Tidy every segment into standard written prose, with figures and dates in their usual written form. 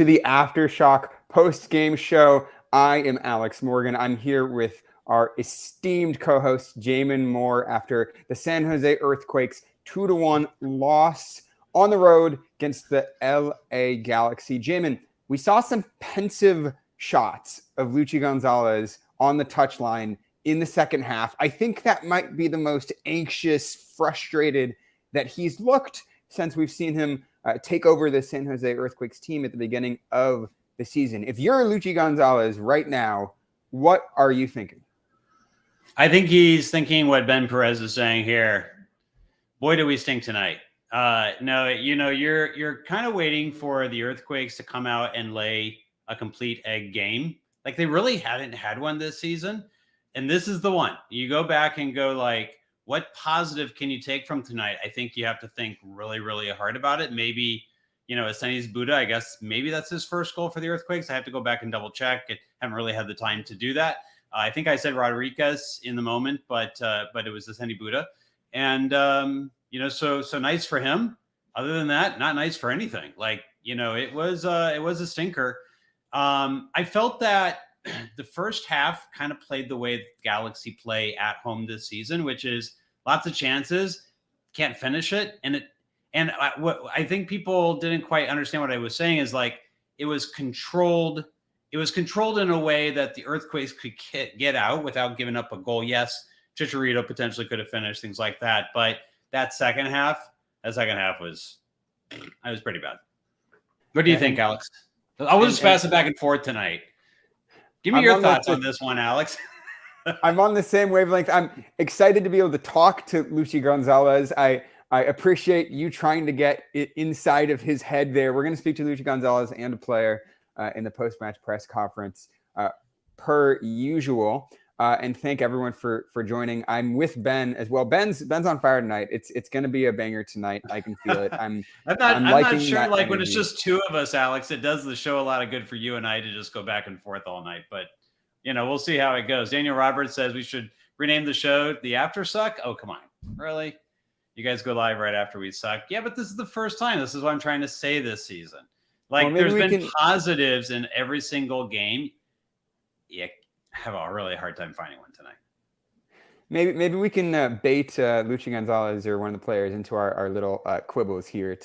To the Aftershock post-game show. I am Alex Morgan. I'm here with our esteemed co-host Jamon Moore after the San Jose Earthquakes 2-1 loss on the road against the LA Galaxy. Jamon, we saw some pensive shots of Luchi Gonzalez on the touchline in the second half. I think that might be the most anxious, frustrated that he's looked since we've seen him take over the San Jose Earthquakes team at the beginning of the season. If you're Luchi Gonzalez right now, what are you thinking? I think he's thinking what Ben Perez is saying here. Boy, do we stink tonight. No, you're kind of waiting for the Earthquakes to come out and lay a complete egg game. Like they really hadn't had one this season. And this is the one. You go back and go like, what positive can you take from tonight? I think you have to think really, really hard about it. Maybe, Arsenis Buda, I guess maybe that's his first goal for the Earthquakes. I have to go back and double check. I haven't really had the time to do that. I think I said Rodriguez in the moment, but it was Arsenis Buda. And, so nice for him. Other than that, not nice for anything. Like, it was a stinker. I felt that the first half kind of played the way the Galaxy play at home this season, which is lots of chances, can't finish it. What I think people didn't quite understand what I was saying is like, it was controlled. It was controlled in a way that the Earthquakes could get out without giving up a goal. Yes, Chicharito potentially could have finished, things like that. But that second half was pretty bad. What do you think, Alex? I will just pass it back and forth tonight. Give me your thoughts on this one, Alex. I'm on the same wavelength. I'm excited to be able to talk to Luchi Gonzalez. I appreciate you trying to get it inside of his head there. We're going to speak to Luchi Gonzalez and a player in the post-match press conference per usual. And thank everyone for joining. I'm with Ben as well. Ben's on fire tonight. It's going to be a banger tonight. I can feel it. I'm not sure. Like when it's just two of us, Alex, it does the show a lot of good for you and I to just go back and forth all night. But we'll see how it goes. Daniel Roberts says we should rename the show the Aftershock. Oh, come on, really? You guys go live right after we suck? Yeah, but this is the first time. This is what I'm trying to say this season. Like there's been positives in every single game. Yeah. Have a really hard time finding one tonight. Maybe we can bait Luchi Gonzalez or one of the players into our little quibbles here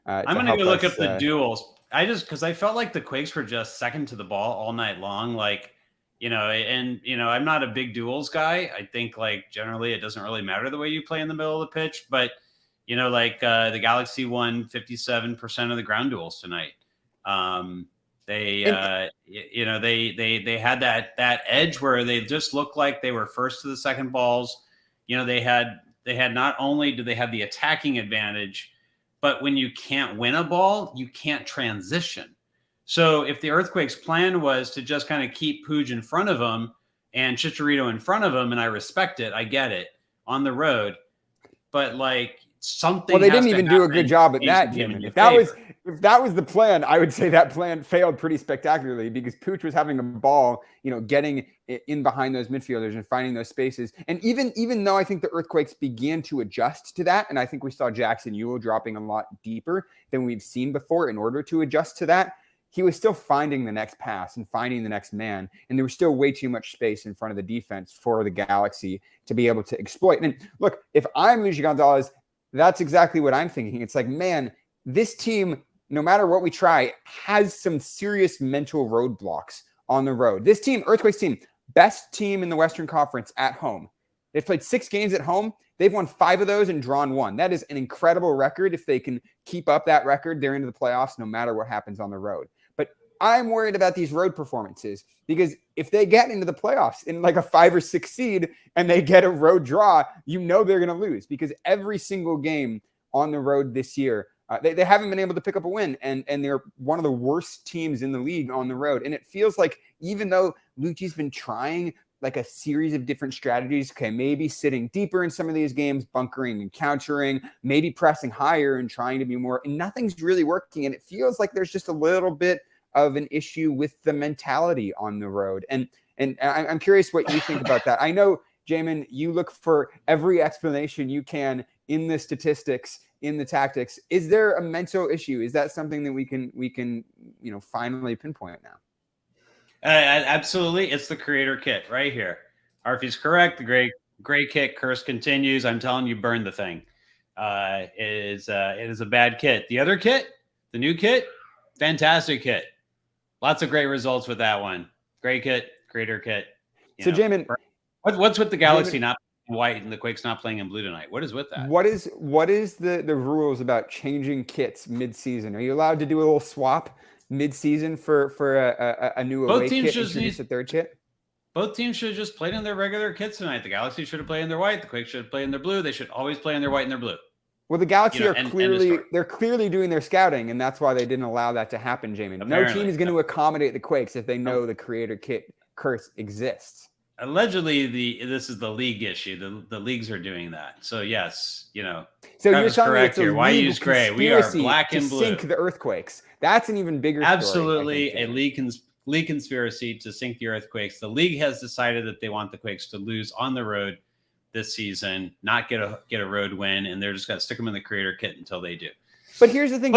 I'm going to go look up the duels. Because I felt like the Quakes were just second to the ball all night long. Like, I'm not a big duels guy. I think like generally it doesn't really matter the way you play in the middle of the pitch, but the Galaxy won 57% of the ground duels tonight. They had that edge where they just looked like they were first to the second balls. They had not only do they have the attacking advantage, but when you can't win a ball, you can't transition. So if the Earthquakes' plan was to just kind of keep Puig in front of them and Chicharito in front of them, and I respect it, I get it on the road, but like something. Well, they didn't even do a good job at that, Jim. If that was the plan, I would say that plan failed pretty spectacularly because Puig was having a ball, getting in behind those midfielders and finding those spaces. And even though I think the Earthquakes began to adjust to that, and I think we saw Jackson Ewell dropping a lot deeper than we've seen before in order to adjust to that, he was still finding the next pass and finding the next man. And there was still way too much space in front of the defense for the Galaxy to be able to exploit. And look, if I'm Luchi Gonzalez, that's exactly what I'm thinking. It's like, man, this team, no matter what we try, has some serious mental roadblocks on the road. This team, Earthquakes team, best team in the Western Conference at home. They've played 6 games at home. They've won 5 of those and drawn 1. That is an incredible record. If they can keep up that record, they're into the playoffs no matter what happens on the road. But I'm worried about these road performances because if they get into the playoffs in like a 5 or 6 seed and they get a road draw, they're going to lose because every single game on the road this year, they haven't been able to pick up a win, and they're one of the worst teams in the league on the road. And it feels like even though Luchi's been trying like a series of different strategies, okay, maybe sitting deeper in some of these games, bunkering and countering, maybe pressing higher and trying to be more, and nothing's really working. And it feels like there's just a little bit of an issue with the mentality on the road. And I'm curious what you think about that. I know, Jamon, you look for every explanation you can in the statistics, in the tactics. Is there a mental issue? Is that something that we can finally pinpoint now? Absolutely. It's the creator kit right here. Harvey's correct. The gray kit curse continues. I'm telling you, burn the thing. It is a bad kit. The other kit, the new kit, fantastic kit. Lots of great results with that one. Great kit, creator kit. Jamon, what's with the Galaxy not playing white and the Quakes not playing in blue tonight? What is with that? What is the rules about changing kits mid-season? Are you allowed to do a little swap mid-season for a new away kit, introduce a third kit? Both teams should have just played in their regular kits tonight. The Galaxy should have played in their white. The Quakes should have played in their blue. They should always play in their white and their blue. Well, the Galaxy are clearly doing their scouting, and that's why they didn't allow that to happen, Jamon. No team is going to accommodate the Quakes if they know the creator kit curse exists. Allegedly, this is the league issue. The leagues are doing that. So yes, So you're telling me it's a why use gray? We are black and blue. Sink the Earthquakes. That's an even bigger story. Absolutely, a league conspiracy to sink the Earthquakes. The league has decided that they want the Quakes to lose on the road this season, not get a road win, and they're just going to stick them in the creator kit until they do. But here's the thing,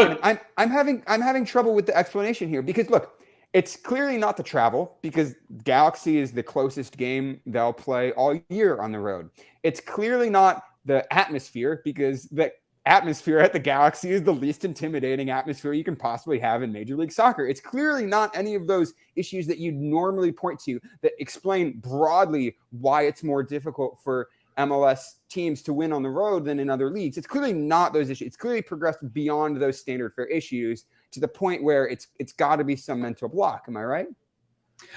I'm having trouble with the explanation here because look, it's clearly not the travel because Galaxy is the closest game they'll play all year on the road. It's clearly not the atmosphere because the atmosphere at the Galaxy is the least intimidating atmosphere you can possibly have in Major League Soccer. It's clearly not any of those issues that you'd normally point to that explain broadly why it's more difficult for MLS teams to win on the road than in other leagues. It's clearly not those issues. It's clearly progressed beyond those standard fare issues to the point where it's got to be some mental block. Am I right?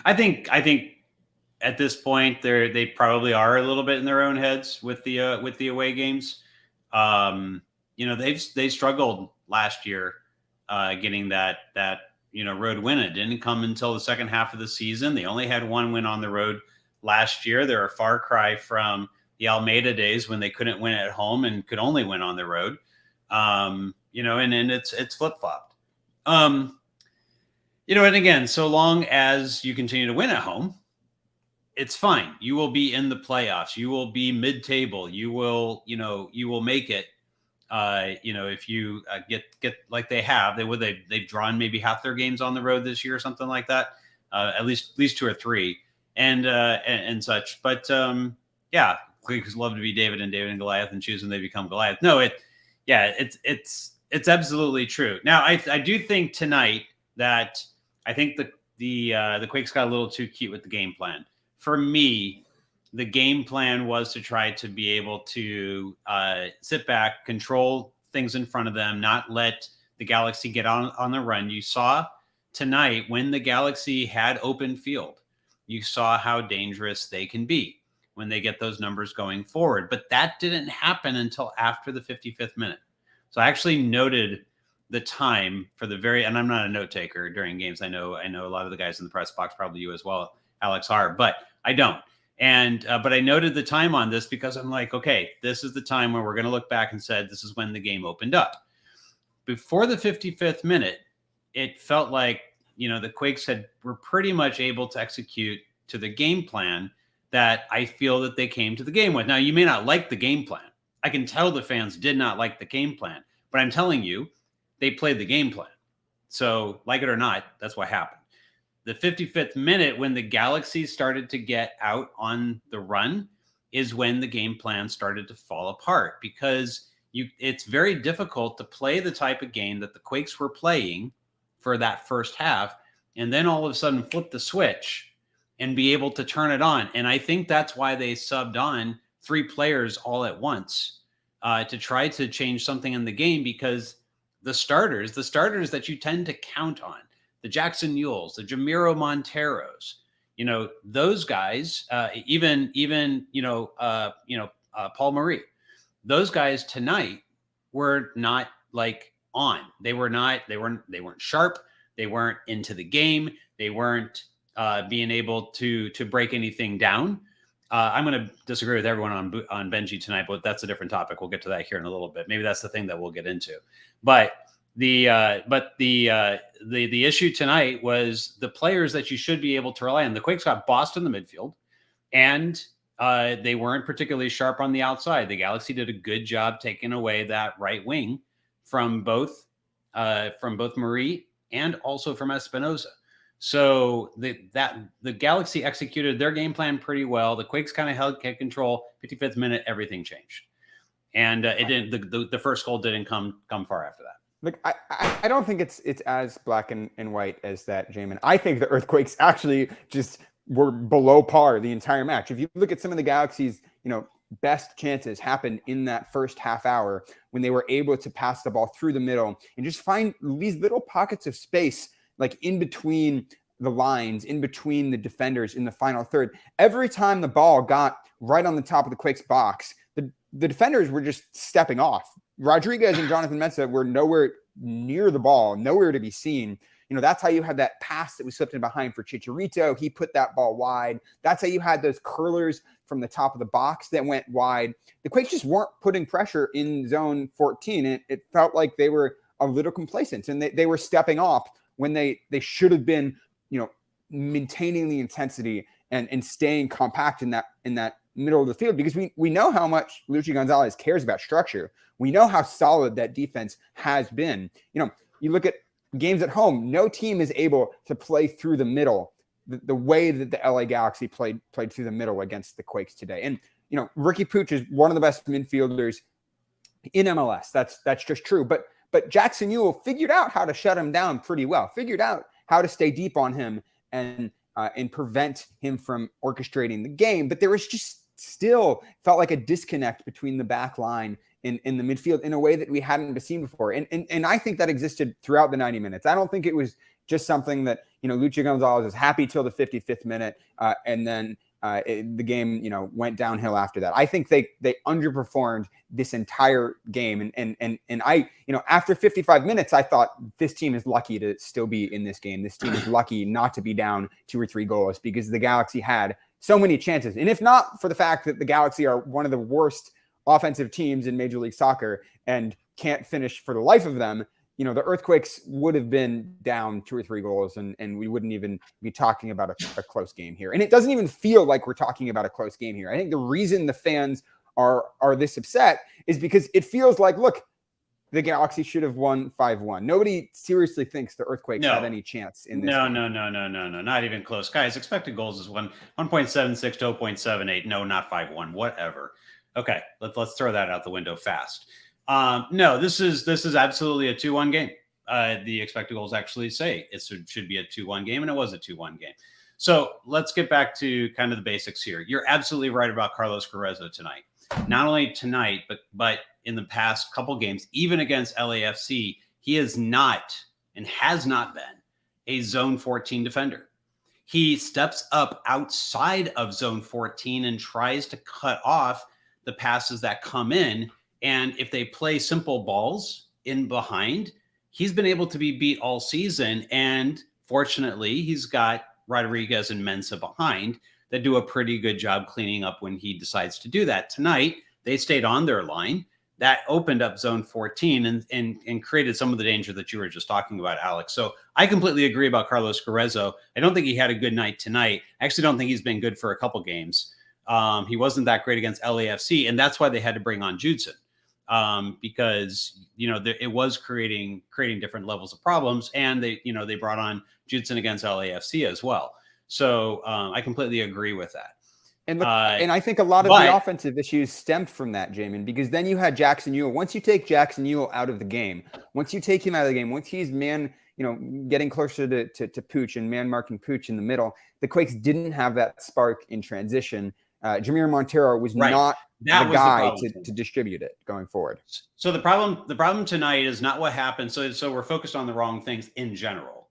I think at this point they probably are a little bit in their own heads with the away games. They struggled last year getting that road win. It didn't come until the second half of the season. They only had one win on the road last year. They're a far cry from the Almeida days when they couldn't win at home and could only win on the road. And it's flip-flopped. And again, so long as you continue to win at home, it's fine. You will be in the playoffs. You will be mid-table. You will make it. If you get like they have, they've drawn maybe half their games on the road this year or something like that. At least 2 or 3 and such. But Quakes love to be David and Goliath and choose when they become Goliath. No, it's absolutely true. Now, I do think tonight that I think the Quakes got a little too cute with the game plan. For me, the game plan was to try to be able to sit back, control things in front of them, not let the Galaxy get on the run. You saw tonight when the Galaxy had open field, you saw how dangerous they can be when they get those numbers going forward. But that didn't happen until after the 55th minute. So I actually noted the time for and I'm not a note taker during games. I know a lot of the guys in the press box, probably you as well, Alex, are, but I don't. And but I noted the time on this because I'm like, okay, this is the time where we're going to look back and said this is when the game opened up. Before the 55th minute, it felt like the Quakes were pretty much able to execute to the game plan that I feel that they came to the game with. Now, you may not like the game plan. I can tell the fans did not like the game plan, but I'm telling you, they played the game plan. So, like it or not, that's what happened. The 55th minute, when the Galaxy started to get out on the run, is when the game plan started to fall apart because it's very difficult to play the type of game that the Quakes were playing for that first half and then all of a sudden flip the switch and be able to turn it on. And I think that's why they subbed on 3 players all at once to try to change something in the game, because the starters that you tend to count on, the Jackson Mules, the Jamiro Monteros, those guys, even Paul Marie, those guys tonight were not like on. They weren't sharp. They weren't into the game. They weren't being able to break anything down. I'm going to disagree with everyone on Benji tonight, but that's a different topic. We'll get to that here in a little bit. Maybe that's the thing that we'll get into. But the issue tonight was the players that you should be able to rely on. The Quakes got Boston in the midfield and They weren't particularly sharp on the outside. The Galaxy did a good job taking away that right wing from both Marie and also from Espinoza. So the Galaxy executed their game plan pretty well. The Quakes kind of held control. 55th minute, everything changed, and it didn't. The first goal didn't come far after that. Look, I don't think it's as black and white as that, Jamon. I think the Earthquakes actually just were below par the entire match. If you look at some of the Galaxy's, best chances happened in that first half hour when they were able to pass the ball through the middle and just find these little pockets of space, like in between the lines, in between the defenders in the final third. Every time the ball got right on the top of the Quakes box, the defenders were just stepping off. Rodriguez and Jonathan Mensah were nowhere near the ball, nowhere to be seen. That's how you had that pass that was slipped in behind for Chicharito. He put that ball wide. That's how you had those curlers from the top of the box that went wide. The Quakes just weren't putting pressure in zone 14. And it felt like they were a little complacent, and they were stepping off when they should have been, maintaining the intensity and staying compact in that middle of the field, because we know how much Luchi Gonzalez cares about structure. We know how solid that defense has been. You look at games at home, no team is able to play through the middle the way that the LA Galaxy played through the middle against the Quakes today. And, Ricky Puig is one of the best midfielders in MLS. That's just true. But Jackson Ewell figured out how to shut him down pretty well, figured out how to stay deep on him and prevent him from orchestrating the game. But there was just still felt like a disconnect between the back line in the midfield in a way that we hadn't seen before. And I think that existed throughout the 90 minutes. I don't think it was just something that, Luchi Gonzalez is happy till the 55th minute. And then the game, went downhill after that. I think they underperformed this entire game. And I, after 55 minutes, I thought this team is lucky to still be in this game. This team is lucky not to be down 2 or 3 goals, because the Galaxy had so many chances. And if not for the fact that the Galaxy are one of the worst offensive teams in Major League Soccer and can't finish for the life of them, the Earthquakes would have been down 2 or 3 goals, and we wouldn't even be talking about a close game here. And it doesn't even feel like we're talking about a close game here. I think the reason the fans are this upset is because it feels like, look, the Galaxy should have won 5-1. Nobody seriously thinks the Earthquakes had any chance in this game. No, not even close. Guys, expected goals is 1.76 to 0.78. No, not 5-1, whatever. Okay, let's throw that out the window fast. No, this is absolutely a 2-1 game. The expected goals actually say it should be a 2-1 game, and it was a 2-1 game. So let's get back to kind of the basics here. You're absolutely right about Carlos Carrezo tonight. Not only tonight, but in the past couple games, even against LAFC, he is not and has not been a zone 14 defender. He steps up outside of zone 14 and tries to cut off the passes that come in. And if they play simple balls in behind, he's been able to be beat all season. And fortunately, he's got Rodriguez and Mensah behind that do a pretty good job cleaning up when he decides to do that. Tonight, they stayed on their line. That opened up zone 14 and created some of the danger that you were just talking about, Alex. So I completely agree about Carlos Carrezo. I don't think he had a good night tonight. I actually don't think he's been good for a couple games. He wasn't that great against LAFC, and that's why they had to bring on Judson. Because it was creating different levels of problems, and they brought on Judson against LAFC as well. So I completely agree with that. And I think a lot of the offensive issues stemmed from that, Jamon, because then you had Jackson Ewell. Once you take Jackson Ewell out of the game, once you take him out of the game, once he's getting closer to Puig and man marking Puig in the middle, the Quakes didn't have that spark in transition. Jamir Montero was not the guy to distribute it going forward. So the problem tonight is not what happened. So we're focused on the wrong things in general.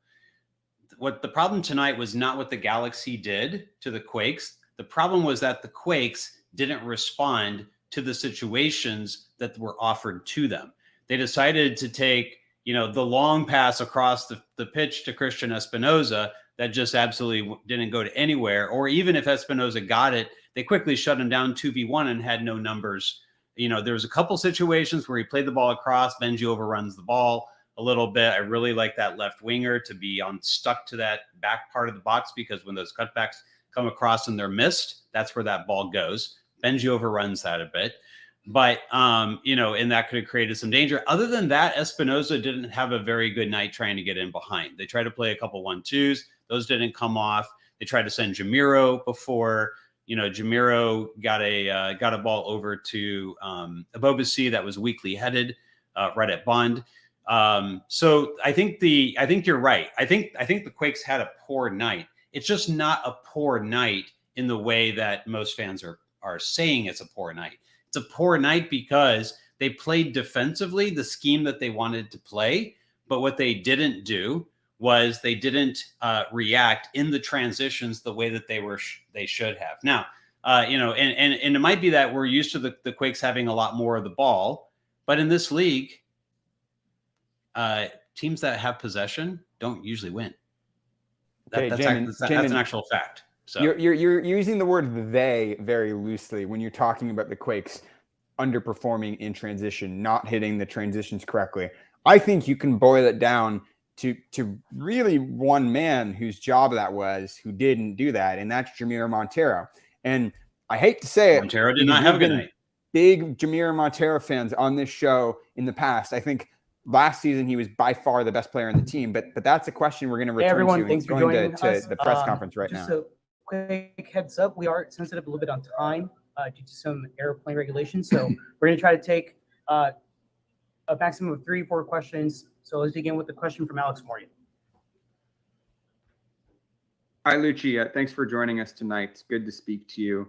What the problem tonight was not what the Galaxy did to the Quakes. The problem was that the Quakes didn't respond to the situations that were offered to them. They decided to take, the long pass across the pitch to Christian Espinoza that just absolutely didn't go to anywhere. Or even if Espinoza got it, they quickly shut him down 2v1 and had no numbers. There was a couple situations where he played the ball across. Benji overruns the ball a little bit. I really like that left winger to be stuck to that back part of the box, because when those cutbacks come across and they're missed, that's where that ball goes. Benji overruns that a bit. But, and that could have created some danger. Other than that, Espinoza didn't have a very good night trying to get in behind. They tried to play a couple 1-2s. Those didn't come off. They tried to send Jamiro before. Jamiro got a ball over to Abobasi that was weakly headed right at Bond. So I think you're right. I think the Quakes had a poor night. It's just not a poor night in the way that most fans are saying it's a poor night. It's a poor night because they played defensively the scheme that they wanted to play, but what they didn't do was they didn't react in the transitions the way that they should have. Now, and it might be that we're used to the Quakes having a lot more of the ball, but in this league, teams that have possession don't usually win. That's an actual fact. So you're using the word "they" very loosely when you're talking about the Quakes underperforming in transition, not hitting the transitions correctly. I think you can boil it down to really one man whose job that was, who didn't do that, and that's Jamiro Montero. And I hate to say it, Montero did not have a good night. Big Jamiro Montero fans on this show in the past. I think last season he was by far the best player on the team, but that's a question we're going to return everyone, to thanks for going joining to us. The press conference right now. Just a quick heads up, we are sensitive a little bit on time due to some airplane regulations, so we're going to try to take a maximum of 3-4 questions. So let's begin with the question from Alex Morgan. Hi, Luchi. Thanks for joining us tonight. It's good to speak to you.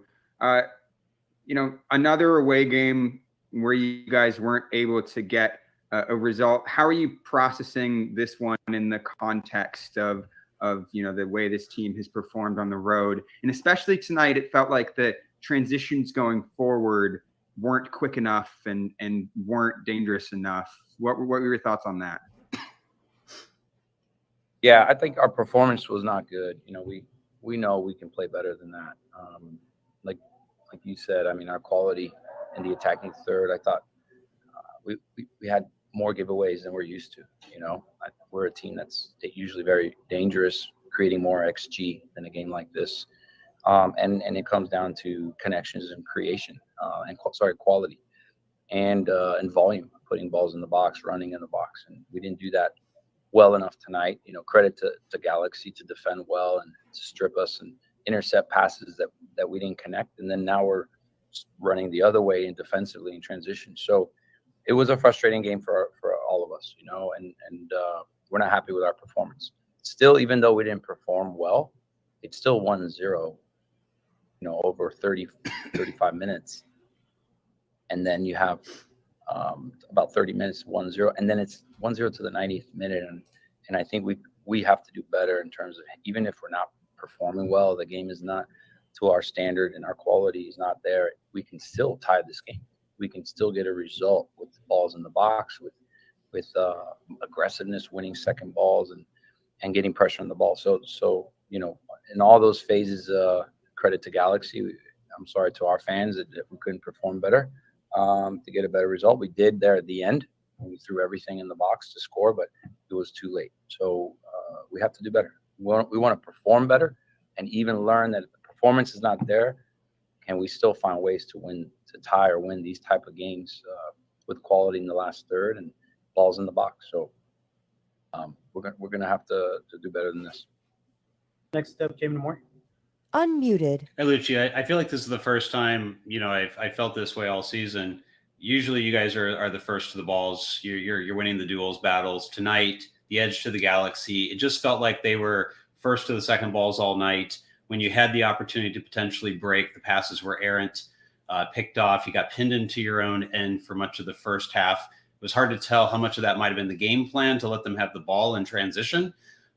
Another away game where you guys weren't able to get a result. How are you processing this one in the context of the way this team has performed on the road? And especially tonight, it felt like the transitions going forward weren't quick enough and weren't dangerous enough. What were your thoughts on that? Yeah, I think our performance was not good. We know we can play better than that. Like you said, I mean, our quality in the attacking third, I thought we had more giveaways than we're used to. We're a team that's usually very dangerous, creating more XG than a game like this. And it comes down to connections and creation, quality and volume, putting balls in the box, running in the box. And we didn't do that well enough tonight. Credit to Galaxy to defend well and to strip us and intercept passes that we didn't connect. And then now we're running the other way and defensively in transition. So it was a frustrating game for all of us, and we're not happy with our performance. Still, even though we didn't perform well, it's still 1-0, over 35 minutes. And then you have about 30 minutes, 1-0, and then it's 1-0 to the 90th minute. And I think we have to do better in terms of, even if we're not performing well, the game is not to our standard and our quality is not there, we can still tie this game. We can still get a result with the balls in the box, with aggressiveness, winning second balls and getting pressure on the ball. So in all those phases, credit to Galaxy. I'm sorry to our fans that we couldn't perform better to get a better result. We did there at the end. We threw everything in the box to score, but it was too late. So we have to do better. We want to perform better and even learn that if the performance is not there, can we still find ways to win, to tie or win these type of games with quality in the last third and balls in the box. So we're gonna have to do better than this. Next up, Jamon Moore. Unmuted. Hey, Luchi, I feel like this is the first time, I felt this way all season. Usually you guys are the first to the balls. You're winning the duels battles. Tonight, the edge to the Galaxy. It just felt like they were first to the second balls all night. When you had the opportunity to potentially break, the passes were errant, picked off. You got pinned into your own end for much of the first half. It was hard to tell how much of that might have been the game plan to let them have the ball in transition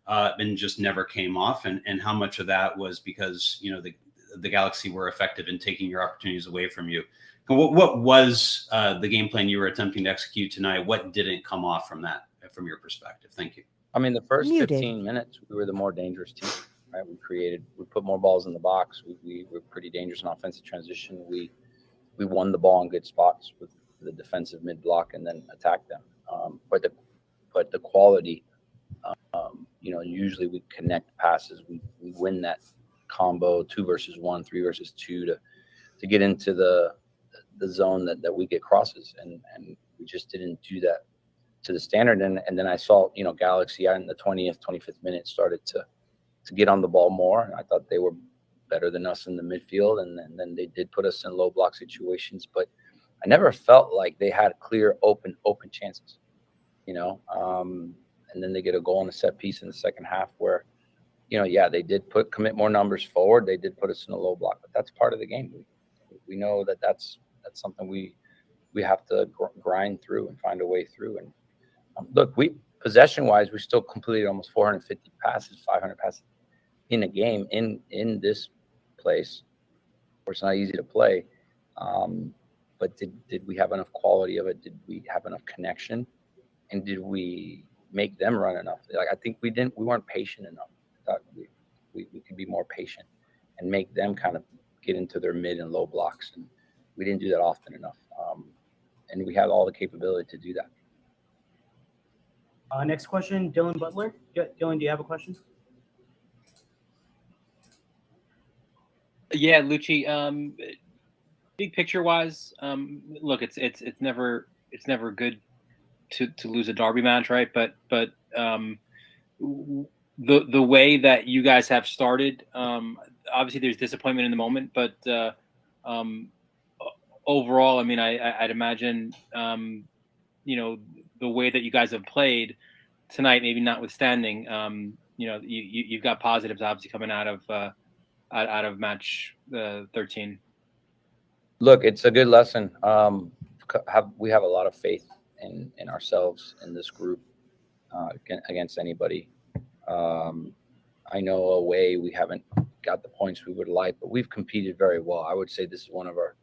and just never came off. And how much of that was because, the Galaxy were effective in taking your opportunities away from you. What was the game plan you were attempting to execute tonight? What didn't come off from that, from your perspective? Thank you. I mean, the first Muted. 15 minutes, we were the more dangerous team, right? We put more balls in the box. We were pretty dangerous in offensive transition. We won the ball in good spots with the defensive mid block and then attacked them. But the quality, usually we connect passes. We win that combo, 2 versus 1, 3 versus 2 to get into the zone that we get crosses, and we just didn't do that to the standard. And then I saw, you know, Galaxy in the 20th, 25th minute started to get on the ball more. And I thought they were better than us in the midfield, and then they did put us in low block situations, but I never felt like they had clear open chances, you know. And then they get a goal in a set piece in the second half where, you know, yeah, they did commit more numbers forward. They did put us in a low block, but that's part of the game. We know that's something we have to grind through and find a way through. And look, possession wise, we still completed almost 450 passes, 500 passes in a game in this place where it's not easy to play. But did we have enough quality of it? Did we have enough connection? And did we make them run enough? Like, I think we weren't patient enough. I thought we could be more patient and make them kind of get into their mid and low blocks. And we didn't do that often enough. And we had all the capability to do that. Next question, Dylan Butler. Dylan, do you have a question? Yeah, Luchi. Big picture wise, look, it's never good to lose a derby match, right? But the way that you guys have started, obviously there's disappointment in the moment, but overall, I mean, I'd imagine, you know, the way that you guys have played tonight, maybe notwithstanding, you know, you've got positives obviously coming out of match 13. Look, it's a good lesson. We have a lot of faith in ourselves, in this group, against anybody. I know away we haven't got the points we would like, but we've competed very well. I would say this is one of our,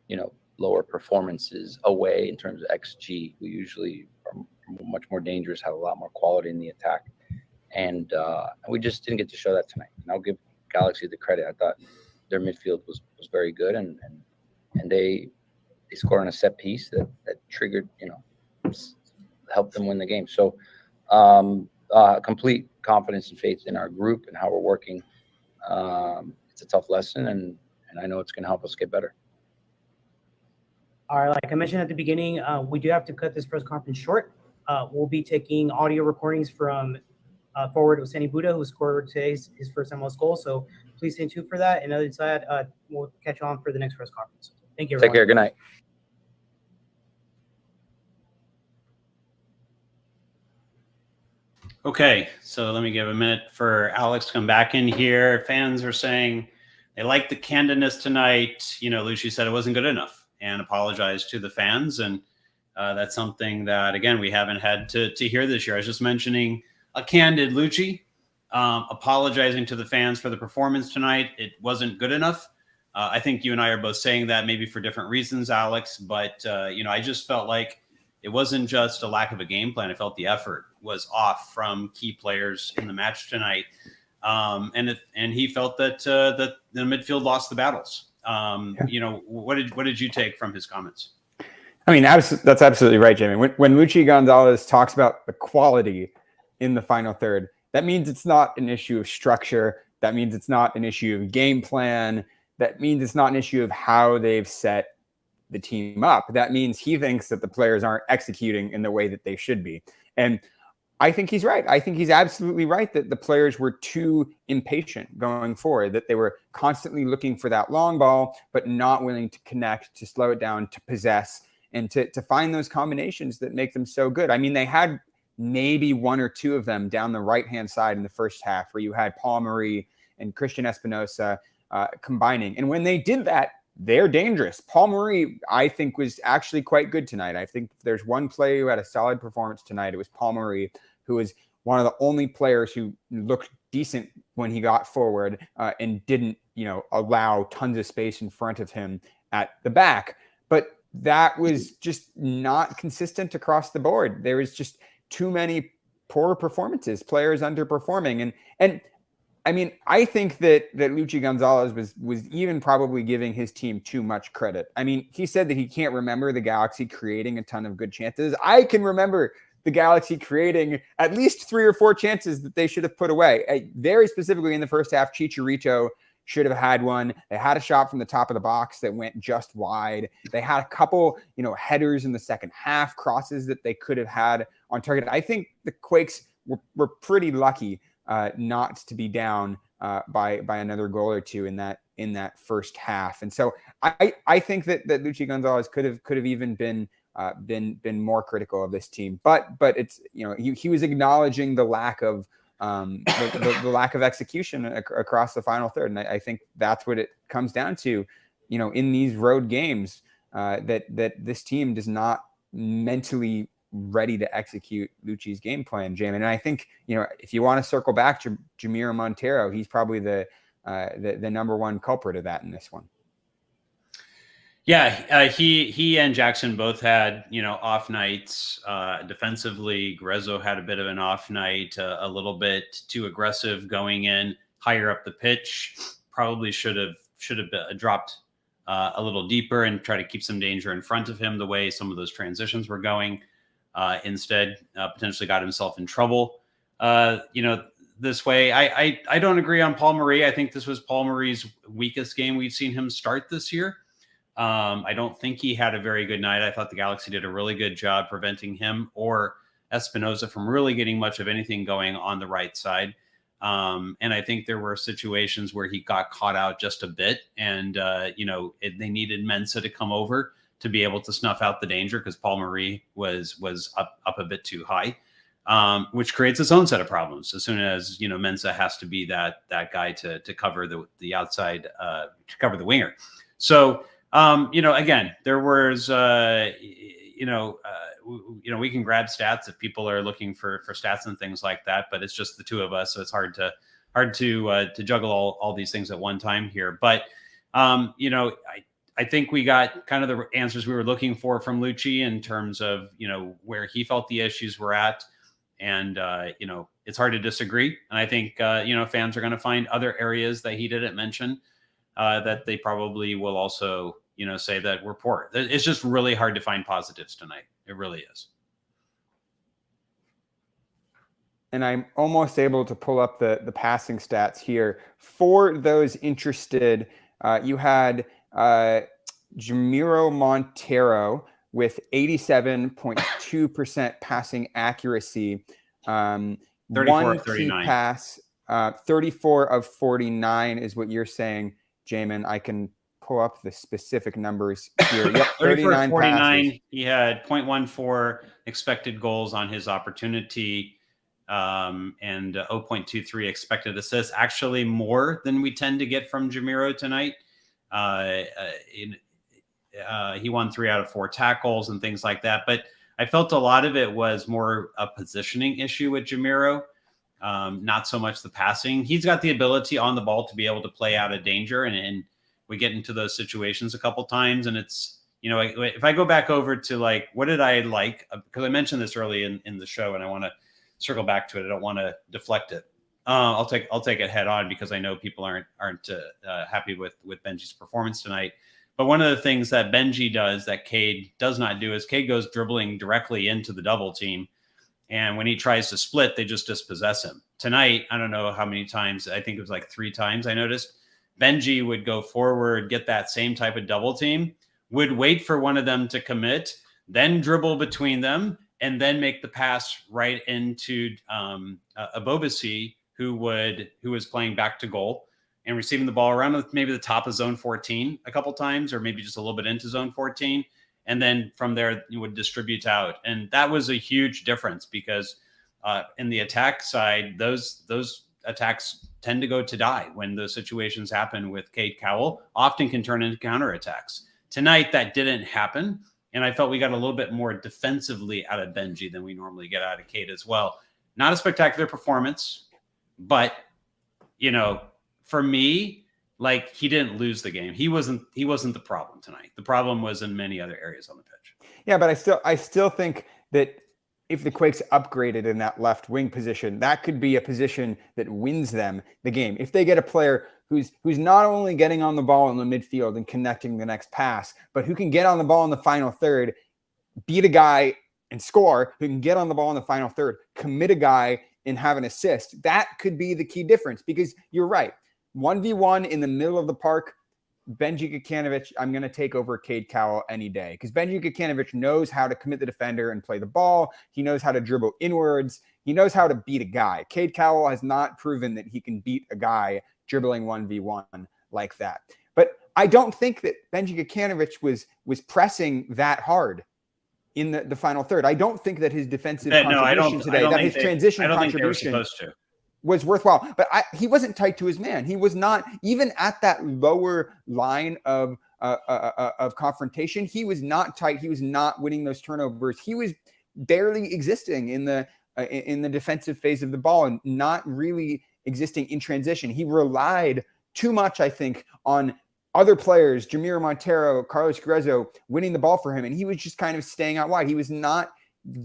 you know, lower performances away in terms of XG. We usually are much more dangerous, have a lot more quality in the attack, and we just didn't get to show that tonight. And I'll give Galaxy the credit. I thought their midfield was very good, and they scored on a set piece that triggered, you know, helped them win the game. So complete confidence and faith in our group and how we're working. It's a tough lesson, and I know it's going to help us get better. All right, like I mentioned at the beginning, we do have to cut this press conference short. We'll be taking audio recordings from forward with Sandy Buddha, who scored today's his first MLS goal. So please stay tuned for that. And other than that, we'll catch you on for the next press conference. Thank you, everyone. Take care. Good night. Okay, so let me give a minute for Alex to come back in here. Fans are saying they like the candidness tonight. You know, Luchi said it wasn't good enough and apologized to the fans. And that's something that, again, we haven't had to hear this year. I was just mentioning a candid Luchi apologizing to the fans for the performance tonight. It wasn't good enough. I think you and I are both saying that maybe for different reasons, Alex. But, you know, I just felt like it wasn't just a lack of a game plan. I felt the effort was off from key players in the match tonight. And he felt that the midfield lost the battles. You know, what did you take from his comments? I mean, that's absolutely right, Jamie. When Luchi Gonzalez talks about the quality in the final third, that means it's not an issue of structure. That means it's not an issue of game plan. That means it's not an issue of how they've set the team up. That means he thinks that the players aren't executing in the way that they should be. And I think he's right. I think he's absolutely right that the players were too impatient going forward, that they were constantly looking for that long ball, but not willing to connect, to slow it down, to possess, and to find those combinations that make them so good. I mean, they had maybe one or two of them down the right-hand side in the first half where you had Paul Marie and Christian Espinosa combining. And when they did that, they're dangerous. Paul Marie, I think, was actually quite good tonight. I think if there's one player who had a solid performance tonight, it was Paul Marie, who was one of the only players who looked decent when he got forward and didn't, you know, allow tons of space in front of him at the back. But that was just not consistent across the board. There was just too many poor performances, players underperforming. And I mean, I think that Luchi Gonzalez was even probably giving his team too much credit. I mean, he said that he can't remember the Galaxy creating a ton of good chances. I can remember the Galaxy creating at least 3 or 4 chances that they should have put away. Very specifically in the first half, Chicharito should have had one. They had a shot from the top of the box that went just wide. They had a couple, headers in the second half, crosses that they could have had on target. I think the Quakes were pretty lucky not to be down by another goal or two in that first half. And so I think that Luchi Gonzalez could have even been more critical of this team. But it's he was acknowledging the lack of the lack of execution across the final third. And I think that's what it comes down to, in these road games, that this team does not mentally ready to execute Luchi's game plan, Jamon. And I think, if you want to circle back to Jamiro Montero, he's probably the number one culprit of that in this one. Yeah, he and Jackson both had, off nights. Defensively, Grezzo had a bit of an off night, a little bit too aggressive going in higher up the pitch. Probably should have dropped a little deeper and try to keep some danger in front of him the way some of those transitions were going. Instead, potentially got himself in trouble. This way, I don't agree on Paul Marie. I think this was Paul Marie's weakest game we've seen him start this year. I don't think he had a very good night. I thought the Galaxy did a really good job preventing him or Espinoza from really getting much of anything going on the right side. And I think there were situations where he got caught out just a bit, and they needed Mensah to come over to be able to snuff out the danger because Paul Marie was up a bit too high, which creates its own set of problems. As soon as Mensah has to be that guy to cover the outside, to cover the winger. So. Again, there was, we can grab stats if people are looking for stats and things like that, but it's just the two of us. So it's hard to juggle all these things at one time here. But, I think we got kind of the answers we were looking for from Luchi in terms of, where he felt the issues were at. And, it's hard to disagree. And I think, fans are going to find other areas that he didn't mention. That they probably will also, say that we're poor. It's just really hard to find positives tonight. It really is. And I'm almost able to pull up the passing stats here. For those interested, you had Jamiro Montero with 87.2% passing accuracy. 34 of 39. Pass, 34 of 49 is what you're saying, Jamon. I can pull up the specific numbers here. Yep, 39 49. passes. He had 0.14 expected goals on his opportunity, and 0.23 expected assists. Actually, more than we tend to get from Jamiro tonight. He won 3 out of 4 tackles and things like that. But I felt a lot of it was more a positioning issue with Jamiro. Not so much the passing. He's got the ability on the ball to be able to play out of danger, and we get into those situations a couple times. And it's, if I go back over to what did I like? Because I mentioned this early in the show, and I want to circle back to it. I don't want to deflect it. I'll take it head on because I know people aren't happy with Benji's performance tonight. But one of the things that Benji does that Cade does not do is Cade goes dribbling directly into the double team. And when he tries to split, they just dispossess him. Tonight, I don't know how many times, I think it was 3 times I noticed, Benji would go forward, get that same type of double team, would wait for one of them to commit, then dribble between them, and then make the pass right into Abobasi, who was playing back to goal and receiving the ball around maybe the top of zone 14 a couple times, or maybe just a little bit into zone 14. And then from there, you would distribute out. And that was a huge difference because in the attack side, those attacks tend to go to die when those situations happen with Cade Cowell, often can turn into counterattacks. Tonight, that didn't happen. And I felt we got a little bit more defensively out of Benji than we normally get out of Cade as well. Not a spectacular performance, but, for me, he didn't lose the game. He wasn't the problem tonight. The problem was in many other areas on the pitch. Yeah, but I still think that if the Quakes upgraded in that left wing position, that could be a position that wins them the game. If they get a player who's not only getting on the ball in the midfield and connecting the next pass, but who can get on the ball in the final third, beat a guy and score, who can get on the ball in the final third, commit a guy, and have an assist. That could be the key difference, because you're right. 1v1 in the middle of the park, Benji Kikanovic, I'm going to take over Cade Cowell any day, because Benji Kikanovic knows how to commit the defender and play the ball. He knows how to dribble inwards. He knows how to beat a guy. Cade Cowell has not proven that he can beat a guy dribbling 1v1 like that. But I don't think that Benji Kikanovic was pressing that hard in the final third. I don't think that his defensive contribution today, that his transition contribution was worthwhile. But he wasn't tight to his man. He was not, even at that lower line of confrontation, he was not tight. He was not winning those turnovers. He was barely existing in the defensive phase of the ball and not really existing in transition. He relied too much, I think, on other players, Jamiro Montero, Carlos Grezzo, winning the ball for him. And he was just kind of staying out wide. He was not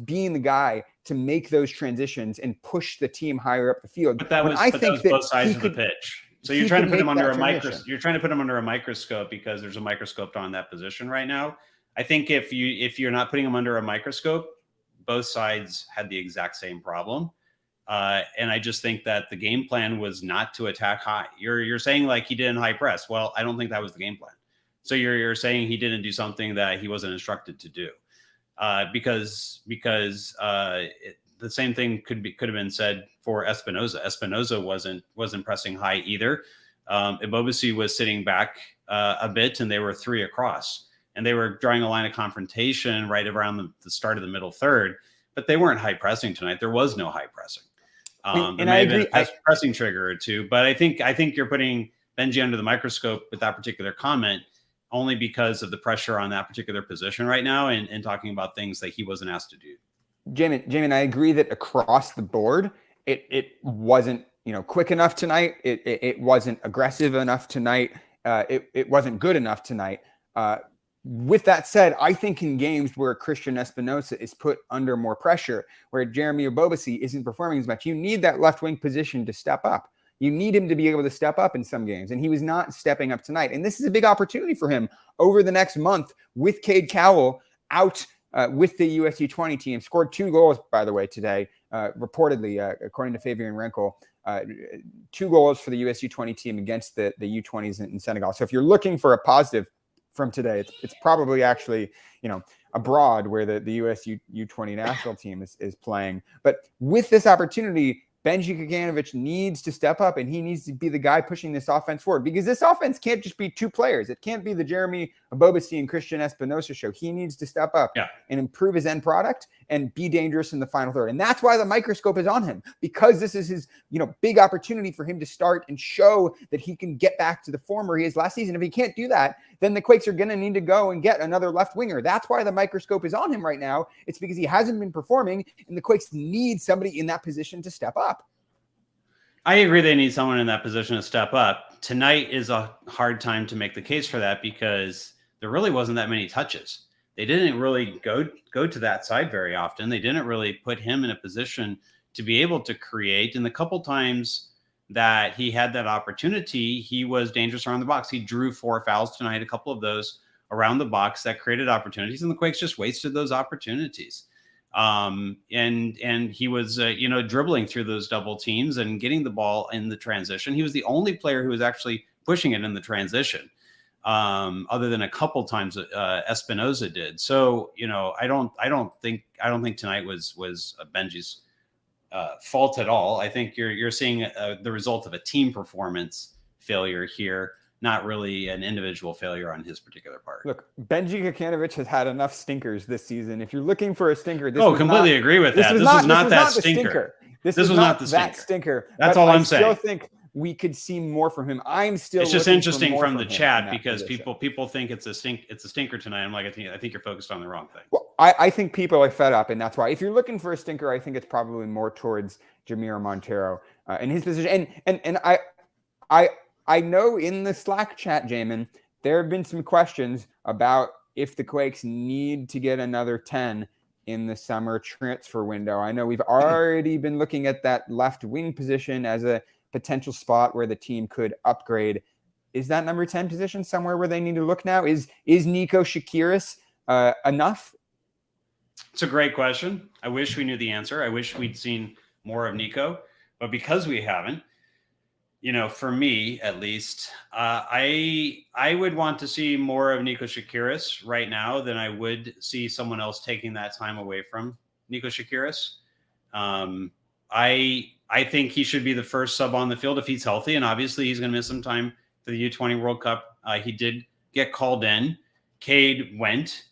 being the guy to make those transitions and push the team higher up the field. But that was both sides of the pitch. So you're trying to put him under a microscope. You're trying to put him under a microscope because there's a microscope on that position right now. I think if you're not putting him under a microscope, both sides had the exact same problem. And I just think that the game plan was not to attack high. You're saying like he didn't high press. Well, I don't think that was the game plan. So you're saying he didn't do something that he wasn't instructed to do. Because the same thing could have been said for Espinoza. Espinoza wasn't pressing high either. Ebobisse was sitting back a bit, and they were 3 across, and they were drawing a line of confrontation right around the start of the middle third. But they weren't high pressing tonight. There was no high pressing. And I agree. A pressing trigger or two, but I think you're putting Benji under the microscope with that particular comment only because of the pressure on that particular position right now, and talking about things that he wasn't asked to do. Jamon, I agree that across the board, it wasn't quick enough tonight. It wasn't aggressive enough tonight. It wasn't good enough tonight. With that said, I think in games where Christian Espinoza is put under more pressure, where Jeremy Ebobisse isn't performing as much, you need that left wing position to step up. You need him to be able to step up in some games, and he was not stepping up tonight. And this is a big opportunity for him over the next month with Cade Cowell out with the USU 20 team. Scored 2 goals, by the way, today, reportedly, according to Fabian Renkel. 2 goals for the USU 20 team against the U20s in Senegal. So if you're looking for a positive from today, it's probably actually, abroad where the USU U20 national team is playing. But with this opportunity, Benji Kikanovic needs to step up, and he needs to be the guy pushing this offense forward, because this offense can't just be 2 players. It can't be the Jeremy Ebobisse and Christian Espinoza show. He needs to step up and improve his end product and be dangerous in the final third. And that's why the microscope is on him, because this is his, big opportunity for him to start and show that he can get back to the form where he is last season. If he can't do that, then the Quakes are going to need to go and get another left winger. That's why the microscope is on him right now. It's because he hasn't been performing, and the Quakes need somebody in that position to step up. I agree they need someone in that position to step up. Tonight is a hard time to make the case for that, because there really wasn't that many touches. They didn't really go to that side very often. They didn't really put him in a position to be able to create. And the couple times that he had that opportunity, he was dangerous around the box. He drew 4 fouls tonight, a couple of those around the box that created opportunities, and the Quakes just wasted those opportunities. And he was, dribbling through those double teams and getting the ball in the transition. He was the only player who was actually pushing it in the transition, other than a couple times Espinoza did. So, I don't think tonight was Benji's fault at all. I think you're seeing the result of a team performance failure here, not really an individual failure on his particular part. Look, Benji Kikanovic has had enough stinkers this season. If you're looking for a stinker, completely agree with that. This was not that stinker. This was not that stinker. That's all I'm saying. I still think we could see more from him. It's just interesting from the chat, because people think it's a stinker tonight. I'm like, I think you're focused on the wrong thing. Well, I think people are fed up, and that's why. If you're looking for a stinker, I think it's probably more towards Jamiro Montero in his position. And I know in the Slack chat, Jamon, there have been some questions about if the Quakes need to get another 10 in the summer transfer window. I know we've already been looking at that left wing position as a potential spot where the team could upgrade. Is that number 10 position somewhere where they need to look now? Is Nico Shakiris enough? It's a great question. I wish we knew the answer. I wish we'd seen more of Nico, but because we haven't, for me at least, I would want to see more of Nico Shakiris right now than I would see someone else taking that time away from Nico Shakiris. I think he should be the first sub on the field if he's healthy, and obviously he's going to miss some time for the U20 World Cup. He did get called in. Cade went.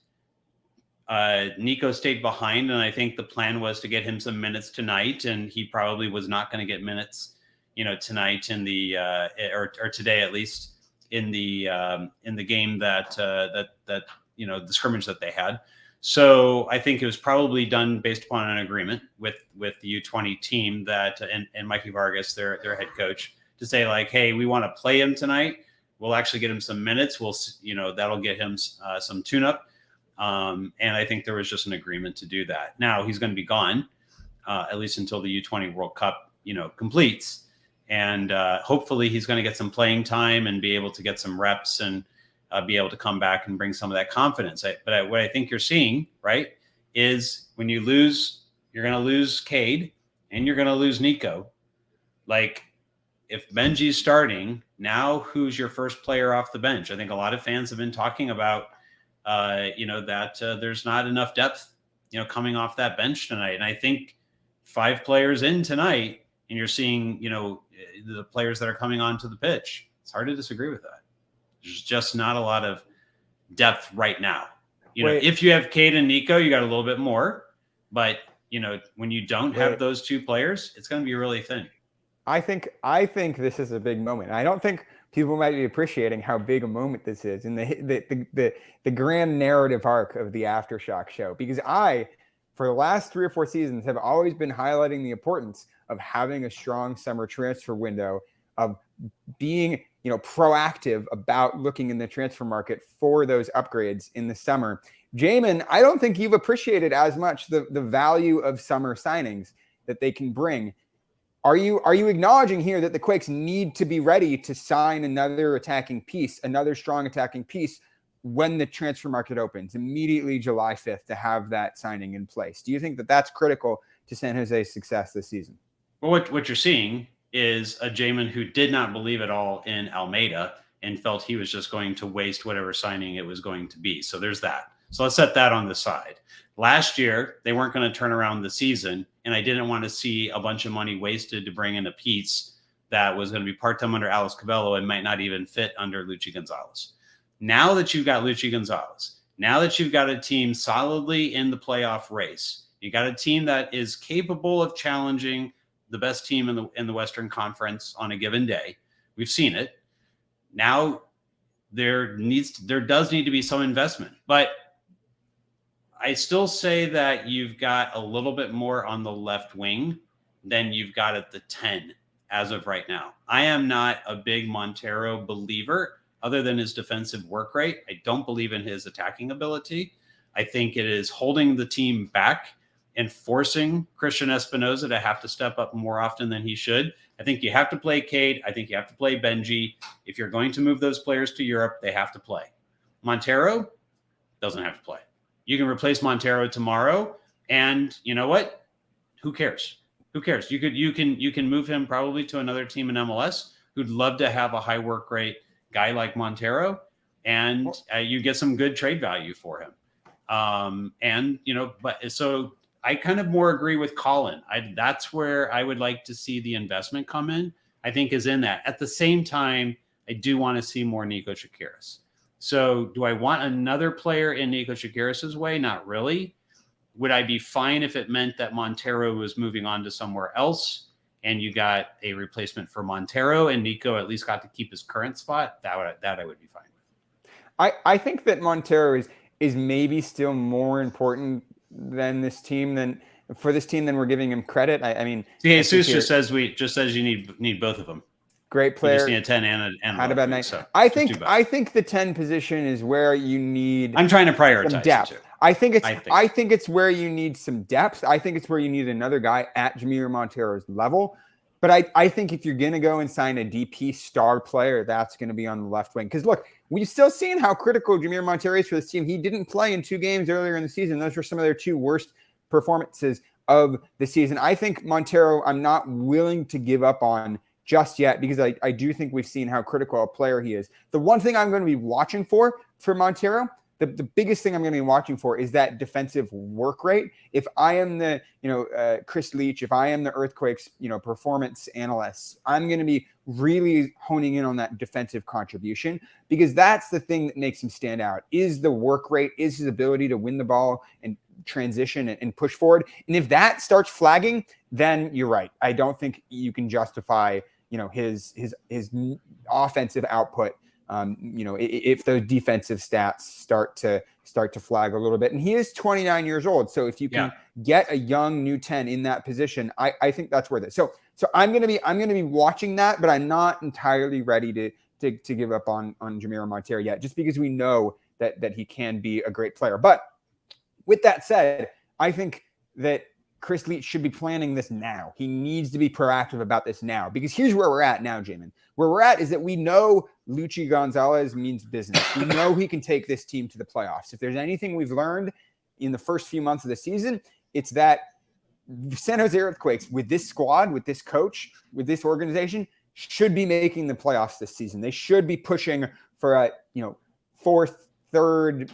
Nico stayed behind, and I think the plan was to get him some minutes tonight, and he probably was not going to get minutes, tonight in the or today at least in the game that the scrimmage that they had. So I think it was probably done based upon an agreement with the U20 team that and Mikey Vargas, their head coach, to say like, hey, we want to play him tonight. We'll actually get him some minutes. We'll that'll get him some tune-up. And I think there was just an agreement to do that. Now he's going to be gone at least until the U20 World Cup completes, and hopefully he's going to get some playing time and be able to get some reps and be able to come back and bring some of that confidence. But what I think you're seeing, right, is when you lose, you're going to lose Cade and you're going to lose Nico. Like, if Benji's starting, now who's your first player off the bench? I think a lot of fans have been talking about, that there's not enough depth, coming off that bench tonight. And I think 5 players in tonight, and you're seeing, the players that are coming onto the pitch. It's hard to disagree with that. There's just not a lot of depth right now. If you have Cade and Nico, you got a little bit more. But, when you don't have those 2 players, it's going to be really thin. I think this is a big moment. I don't think people might be appreciating how big a moment this is in the grand narrative arc of the Aftershock show. Because for the last 3 or 4 seasons, have always been highlighting the importance of having a strong summer transfer window, of being proactive about looking in the transfer market for those upgrades in the summer. Jamon, I don't think you've appreciated as much the value of summer signings that they can bring. Are you acknowledging here that the Quakes need to be ready to sign another attacking piece, another strong attacking piece when the transfer market opens immediately July 5th to have that signing in place? Do you think that that's critical to San Jose's success this season? Well, what you're seeing is a Jamon who did not believe at all in Almeida and felt he was just going to waste whatever signing it was going to be. So there's that. So let's set that on the side. Last year, they weren't going to turn around the season, and I didn't want to see a bunch of money wasted to bring in a piece that was going to be part-time under Alex Cabello and might not even fit under Luchi Gonzalez. Now that you've got Luchi Gonzalez, now that you've got a team solidly in the playoff race, you got a team that is capable of challenging the best team in the Western Conference on a given day. We've seen it. Now there does need to be some investment, but I still say that you've got a little bit more on the left wing than you've got at the 10 as of right now. I am not a big Montero believer other than his defensive work rate. I don't believe in his attacking ability. I think it is holding the team back and forcing Christian Espinoza to have to step up more often than he should. I think you have to play Cade. I think you have to play Benji. If you're going to move those players to Europe, they have to play. Montero doesn't have to play. You can replace Montero tomorrow, and you know what? Who cares? Who cares? You can move him probably to another team in MLS who'd love to have a high work rate guy like Montero, and you get some good trade value for him. But so I kind of more agree with Colin. That's where I would like to see the investment come in. I think is in that. At the same time, I do want to see more Nico Shakiris. So do I want another player in Nico Shakiris' way? Not really. Would I be fine if it meant that Montero was moving on to somewhere else and you got a replacement for Montero and Nico at least got to keep his current spot? That I would be fine with. I think that Montero is maybe still more important than this team than we're giving him credit. I mean, Jesus just says you need both of them. Great player. You just need a 10 and had about 9. So I think the 10 position is where you need. I'm trying to prioritize some depth. I think it's where you need some depth. I think it's where you need another guy at Jamir Montero's level. But I think if you're going to go and sign a DP star player, that's going to be on the left wing. Because look, we've still seen how critical Jamir Montero is for this team. He didn't play in 2 games earlier in the season. Those were some of their 2 worst performances of the season. I think Montero, I'm not willing to give up on just yet, because I do think we've seen how critical a player he is. The one thing I'm going to be watching for Montero, the biggest thing I'm going to be watching for is that defensive work rate. If I am the, Chris Leach, if I am the Earthquakes, performance analyst, I'm going to be really honing in on that defensive contribution, because that's the thing that makes him stand out, is the work rate, is his ability to win the ball and transition and push forward. And if that starts flagging, then you're right. I don't think you can justify, his offensive output. If those defensive stats start to flag a little bit. And he is 29 years old. So if you can get a young new 10 in that position, I think that's worth it. So I'm going to be watching that, but I'm not entirely ready to give up on Jamir Montero yet, just because we know that he can be a great player. But with that said, I think that Chris Leach should be planning this now. He needs to be proactive about this now, because here's where we're at now, Jamon. Where we're at is that we know Luchi Gonzalez means business. We know he can take this team to the playoffs. If there's anything we've learned in the first few months of the season, it's that San Jose Earthquakes, with this squad, with this coach, with this organization, should be making the playoffs this season. They should be pushing for a, 4th, 3rd,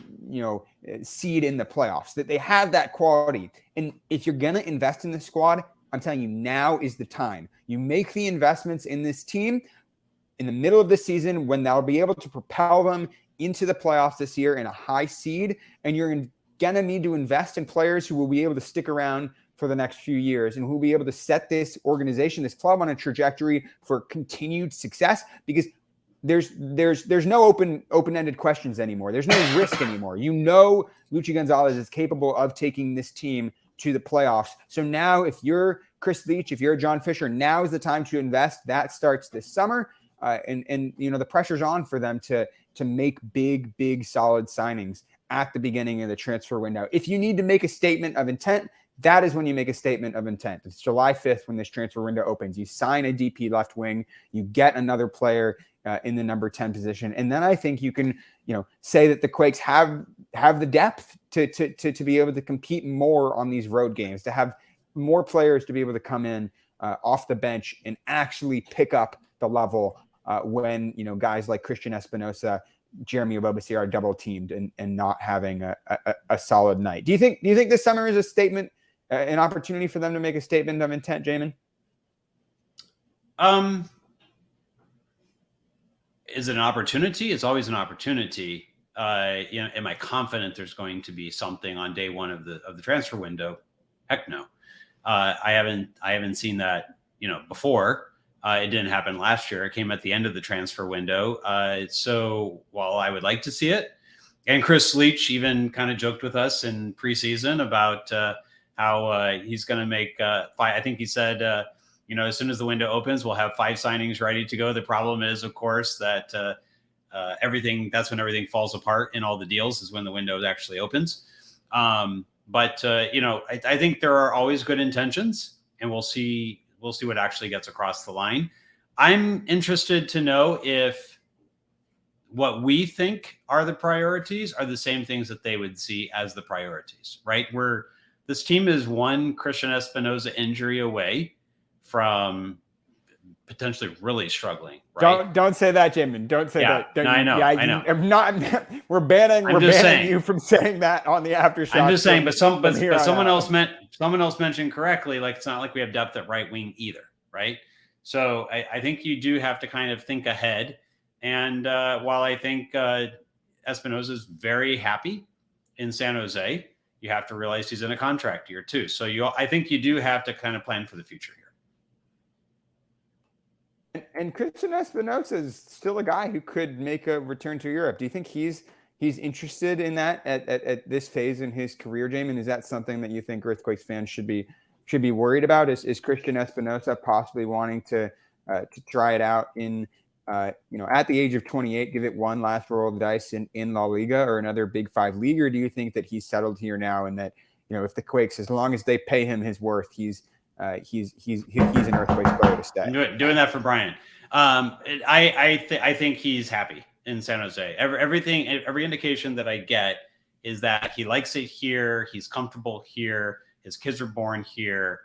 seed in the playoffs, that they have that quality. And if you're going to invest in the squad, I'm telling you, now is the time. You make the investments in this team in the middle of the season, when they'll be able to propel them into the playoffs this year in a high seed. And you're going to need to invest in players who will be able to stick around for the next few years and who will be able to set this organization, this club, on a trajectory for continued success, because there's no open-ended questions anymore. There's no risk anymore. Luchi Gonzalez is capable of taking this team to the playoffs. So now, if you're Chris Leach, if you're John Fisher, now is the time to invest. That starts this summer, and the pressure's on for them to make big solid signings at the beginning of the transfer window. If you need to make a statement of intent, that is when you make a statement of intent. It's July 5th when this transfer window opens. You sign a DP left wing, you get another player in the number 10 position. And then I think you can, say that the Quakes have the depth to be able to compete more on these road games, to have more players to be able to come in off the bench and actually pick up the level when, guys like Christian Espinosa, Jeremy Obobasi are double teamed and not having a solid night. Do you think this summer is a statement, an opportunity for them to make a statement of intent, Jamon? Is it an opportunity? It's always an opportunity. Am I confident there's going to be something on day one of the transfer window? Heck no. I haven't seen that, before. It didn't happen last year. It came at the end of the transfer window. So while I would like to see it, and Chris Leach even kind of joked with us in preseason about how he's going to make I think he said, as soon as the window opens, we'll have 5 signings ready to go. The problem is, of course, that that's when everything falls apart in all the deals, is when the window actually opens. But I think there are always good intentions, and we'll see what actually gets across the line. I'm interested to know if what we think are the priorities are the same things that they would see as the priorities, right? This team is one Christian Espinosa injury away from potentially really struggling. Right? Don't say that, Jamon. Don't say that. No, I know. I know. I'm not. We're banning you from saying that on the Aftershock. I'm just saying, but someone else mentioned correctly. Like, it's not like we have depth at right wing either, right? So I think you do have to kind of think ahead. And while I think Espinosa is very happy in San Jose, you have to realize he's in a contract year too. So I think you do have to kind of plan for the future here. And Christian Espinosa is still a guy who could make a return to Europe. Do you think he's interested in that at this phase in his career, Jamon? Is that something that you think Earthquakes fans should be worried about? Is Christian Espinosa possibly wanting to try it out in at the age of 28, give it one last roll of the dice in La Liga or another Big 5 league? Or do you think that he's settled here now, and that if the Quakes, as long as they pay him his worth, he's he's an Earthquakes player to stay. I'm doing that for Brian. I think he's happy in San Jose. Every indication that I get is that he likes it here. He's comfortable here. His kids are born here.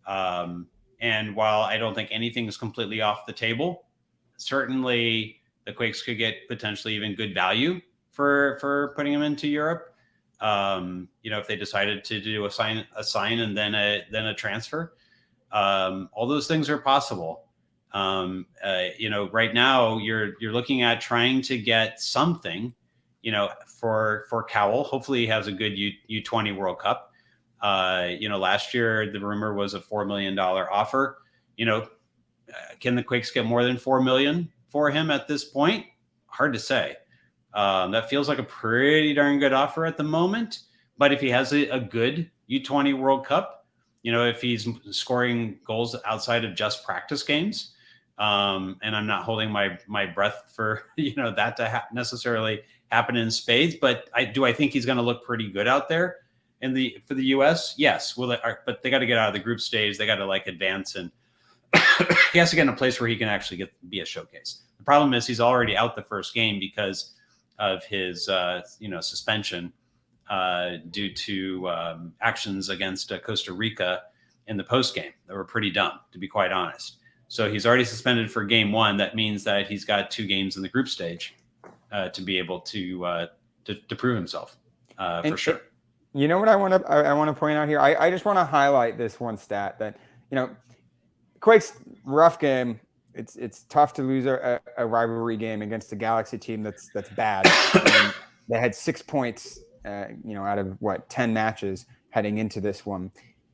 And while I don't think anything is completely off the table, certainly the Quakes could get potentially even good value for putting him into Europe. If they decided to do a sign and then a transfer, all those things are possible. Right now you're looking at trying to get something, for Cowell. Hopefully he has a good U20 World Cup. Last year the rumor was a $4 million offer. Can the Quakes get more than $4 million for him at this point? Hard to say. That feels like a pretty darn good offer at the moment. But if he has a good U20 World Cup, if he's scoring goals outside of just practice games, and I'm not holding my breath for that to necessarily happen in spades, but I think he's going to look pretty good out there for the U.S. Yes, but they got to get out of the group stage. They got to advance, and he has to get in a place where he can actually be a showcase. The problem is he's already out the first game because of his suspension due to actions against Costa Rica in the post game that were pretty dumb, to be quite honest. So he's already suspended for game one. That means that he's got 2 games in the group stage to be able to prove himself for sure. You know what I want to point out here? I just want to highlight this one stat that, Quakes, rough game. It's tough to lose a rivalry game against a Galaxy team that's bad. They had 6 points, out of 10 matches heading into this one.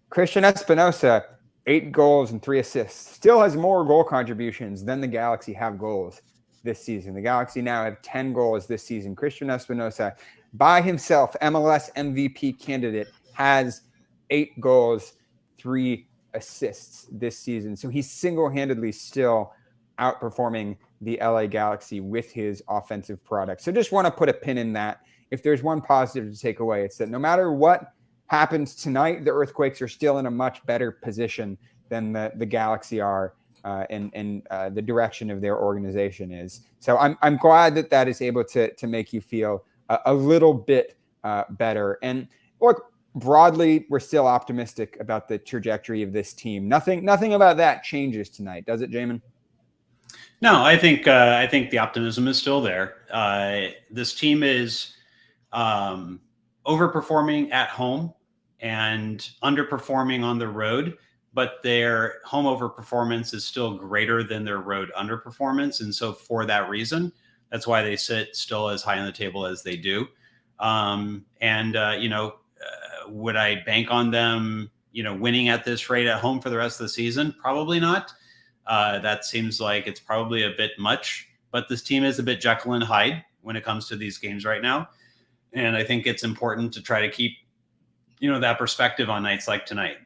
Christian Espinosa, 8 goals and 3 assists, still has more goal contributions than the Galaxy have goals this season. The Galaxy now have 10 goals this season. Christian Espinosa, by himself, MLS MVP candidate, has 8 goals, 3 assists this season. So he's single-handedly still outperforming the LA Galaxy with his offensive product. So just want to put a pin in that. If there's one positive to take away, it's that no matter what happens tonight, the Earthquakes are still in a much better position than the Galaxy are, and the direction of their organization is. So I'm glad that is able to make you feel a little bit better. And look, broadly, we're still optimistic about the trajectory of this team. Nothing about that changes tonight, does it, Jamon? No, I think the optimism is still there. This team is overperforming at home and underperforming on the road, but their home overperformance is still greater than their road underperformance. And so for that reason, that's why they sit still as high on the table as they do. Would I bank on them, winning at this rate at home for the rest of the season? Probably not. That seems like it's probably a bit much, but this team is a bit Jekyll and Hyde when it comes to these games right now. And I think it's important to try to keep, that perspective on nights like tonight.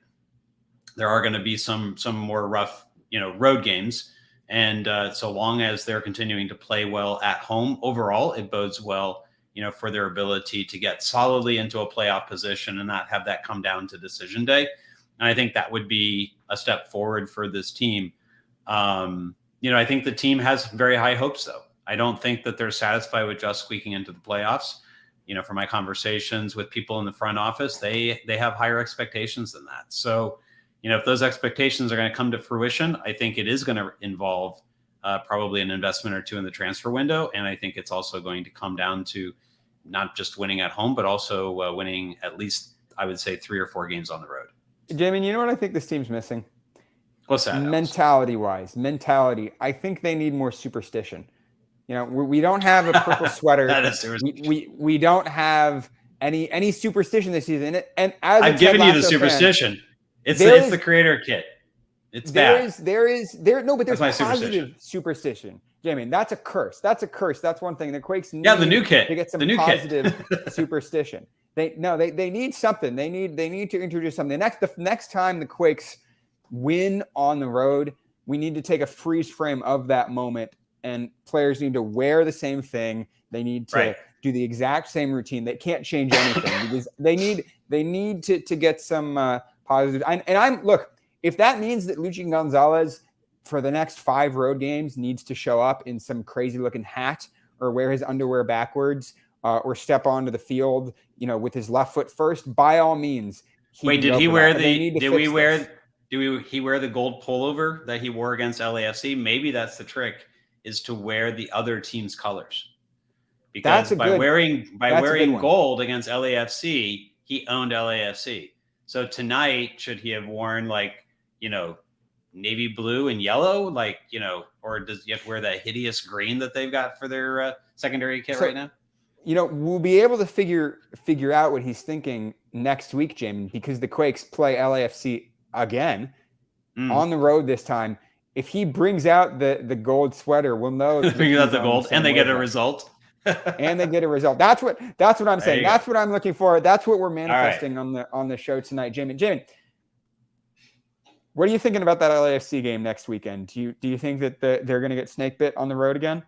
There are going to be some more rough, road games. And so long as they're continuing to play well at home, overall, it bodes well, for their ability to get solidly into a playoff position and not have that come down to decision day. And I think that would be a step forward for this team. I think the team has very high hopes, though. I don't think that they're satisfied with just squeaking into the playoffs. From my conversations with people in the front office, they have higher expectations than that. So, if those expectations are going to come to fruition, I think it is going to involve probably an investment or two in the transfer window. And I think it's also going to come down to not just winning at home, but also winning at least, I would say, 3 or 4 games on the road. Jamie, you know what I think this team's missing? What's that? Mentality. I think they need more superstition. We don't have a purple sweater. That is we don't have any superstition this season. And as I've given you the superstition. Fan, it's the creator kit. It's bad. There's positive superstition. Jamie, that's a curse. That's one thing. The Quakes need the new kit to get some the new positive superstition. They need something. They need to introduce something. The next time the Quakes win on the road, we need to take a freeze frame of that moment, and players need to wear the same thing. They need to do the exact same routine. They can't change anything because they need to get some positive. if that means that Luchi Gonzalez for the next 5 road games needs to show up in some crazy looking hat or wear his underwear backwards or step onto the field, with his left foot first, by all means. Wait, did he wear the? Did he wear the gold pullover that he wore against LAFC? Maybe that's the trick, is to wear the other team's colors. Because by wearing gold against LAFC, he owned LAFC. So tonight, should he have worn navy blue and yellow, or does he have to wear that hideous green that they've got for their secondary kit right now? We'll be able to figure out what he's thinking next week, Jamon, because the Quakes play LAFC again on the road this time. If he brings out the gold sweater, we'll know. Brings out the gold, and they get a result. And they get a result. That's what I'm saying. That's what I'm looking for. That's what we're manifesting on the show tonight, Jamon. Jamon, what are you thinking about that LAFC game next weekend? Do you think that they're going to get snake bit on the road again?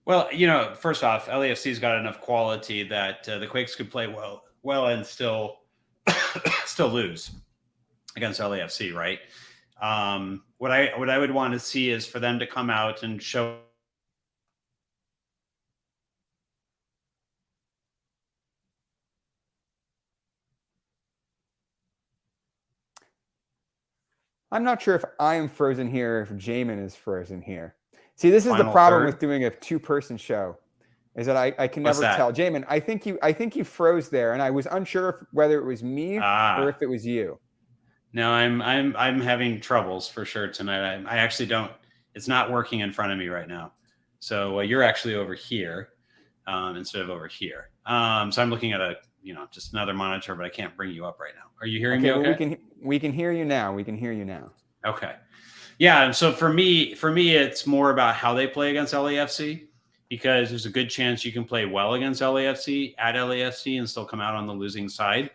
Well, first off, LAFC's got enough quality that the Quakes could play well and still lose against LAFC, right? What I would want to see is for them to come out and show. I'm not sure if I am frozen here or if Jamon is frozen here. See, this is the problem with doing a 2-person show, is that I can never tell. Jamon, I think you froze there, and I was unsure whether it was me or if it was you. No, I'm having troubles for sure tonight. I actually don't. It's not working in front of me right now. So you're actually over here instead of over here. So I'm looking at just another monitor, but I can't bring you up right now. Are you hearing me okay? Well, we can hear you now. We can hear you now. Okay. Yeah. So for me, it's more about how they play against LAFC, because there's a good chance you can play well against LAFC at LAFC and still come out on the losing side.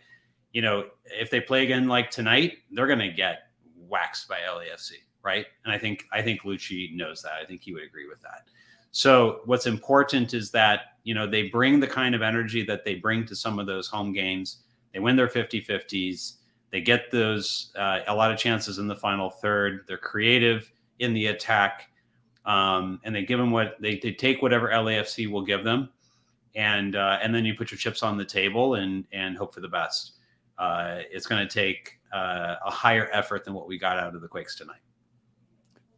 If they play again like tonight, they're going to get waxed by LAFC, right? And I think Luchi knows that. I think he would agree with that. So what's important is that, they bring the kind of energy that they bring to some of those home games. They win their 50-50s. They get those a lot of chances in the final third. They're creative in the attack, and they give them what they take whatever LAFC will give them, and then you put your chips on the table and hope for the best. It's going to take a higher effort than what we got out of the Quakes tonight.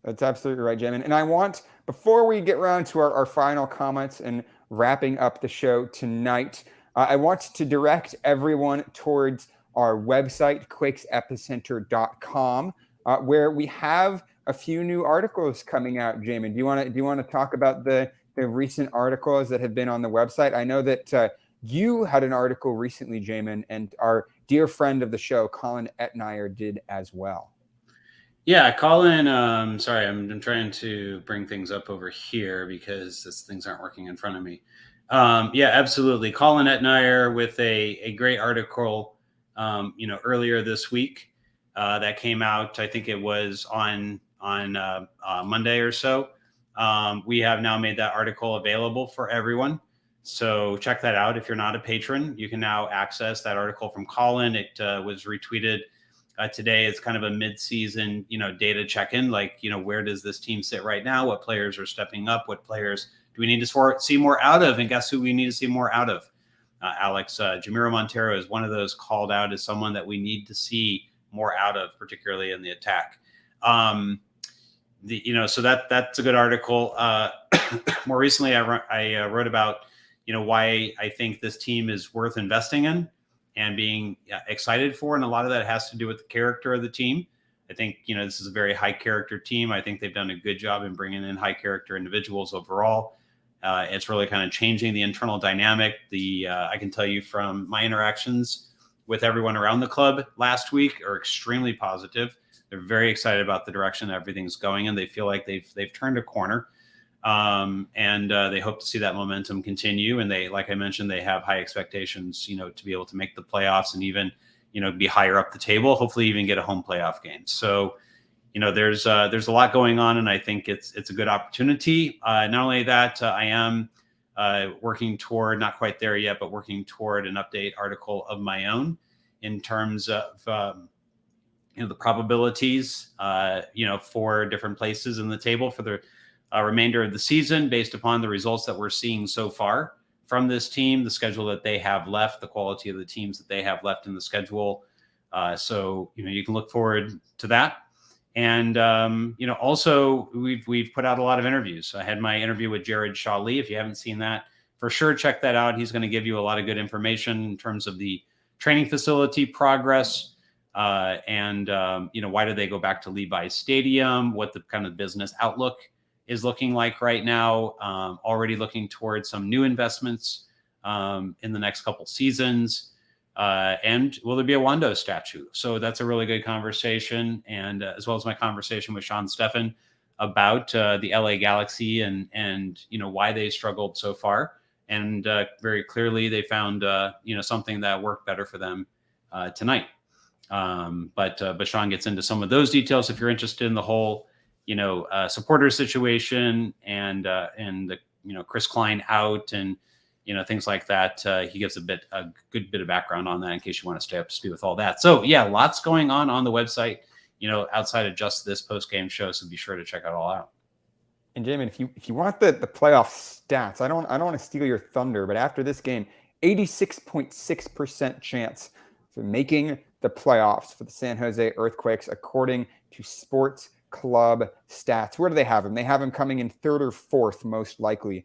That's absolutely right, Jamon. And I want, before we get around to our final comments and wrapping up the show tonight, I want to direct everyone towards our website, quakesepicenter.com, where we have a few new articles coming out. Jamon, do you want to talk about the recent articles that have been on the website? I know that you had an article recently, Jamon, and our dear friend of the show, Colin Etnier, did as well. Yeah, Colin. Sorry, I'm trying to bring things up over here because things aren't working in front of me. Yeah, absolutely. Colin Etnier with a great article. Earlier this week that came out. I think it was on Monday or so. We have now made that article available for everyone. So check that out. If you're not a patron, you can now access that article from Colin. It was retweeted today. It's kind of a mid-season, data check-in. Where does this team sit right now? What players are stepping up? What players do we need to see more out of? And guess who we need to see more out of? Alex, Jamiro Montero is one of those called out as someone that we need to see more out of, particularly in the attack. So that's a good article. More recently, I wrote about, why I think this team is worth investing in and being excited for. And a lot of that has to do with the character of the team. I think, this is a very high character team. I think they've done a good job in bringing in high character individuals overall. It's really kind of changing the internal dynamic. I can tell you from my interactions with everyone around the club last week are extremely positive. They're very excited about the direction everything's going, and they feel like they've turned a corner. And they hope to see that momentum continue. And they, like I mentioned, they have high expectations, to be able to make the playoffs and even, be higher up the table, hopefully even get a home playoff game. So, there's a lot going on, and I think it's a good opportunity. Not only that, I am working toward, not quite there yet, but working toward an update article of my own in terms of the probabilities, for different places in the table for the remainder of the season based upon the results that we're seeing so far from this team, the schedule that they have left, the quality of the teams that they have left in the schedule. So you can look forward to that. And, also we've put out a lot of interviews. I had my interview with Jared Shaw-Lee. If you haven't seen that, for sure, check that out. He's going to give you a lot of good information in terms of the training facility progress, and why did they go back to Levi's Stadium, what the kind of business outlook is looking like right now, already looking towards some new investments in the next couple seasons, and will there be a Wando statue? So that's a really good conversation, and as well as my conversation with Sean Steffen about the LA Galaxy and why they struggled so far, and very clearly they found something that worked better for them tonight. But Sean gets into some of those details if you're interested in the whole supporter situation and the Chris Klein out and things like that. He gives a good bit of background on that in case you want to stay up to speed with all that. So yeah, lots going on the website, outside of just this post game show. So be sure to check it all out. And Jamon, if you want the playoff stats, I don't want to steal your thunder, but after this game, 86.6% chance for making the playoffs for the San Jose Earthquakes, according to Sports Club Stats. Where do they have them? They have them coming in third or fourth, most likely,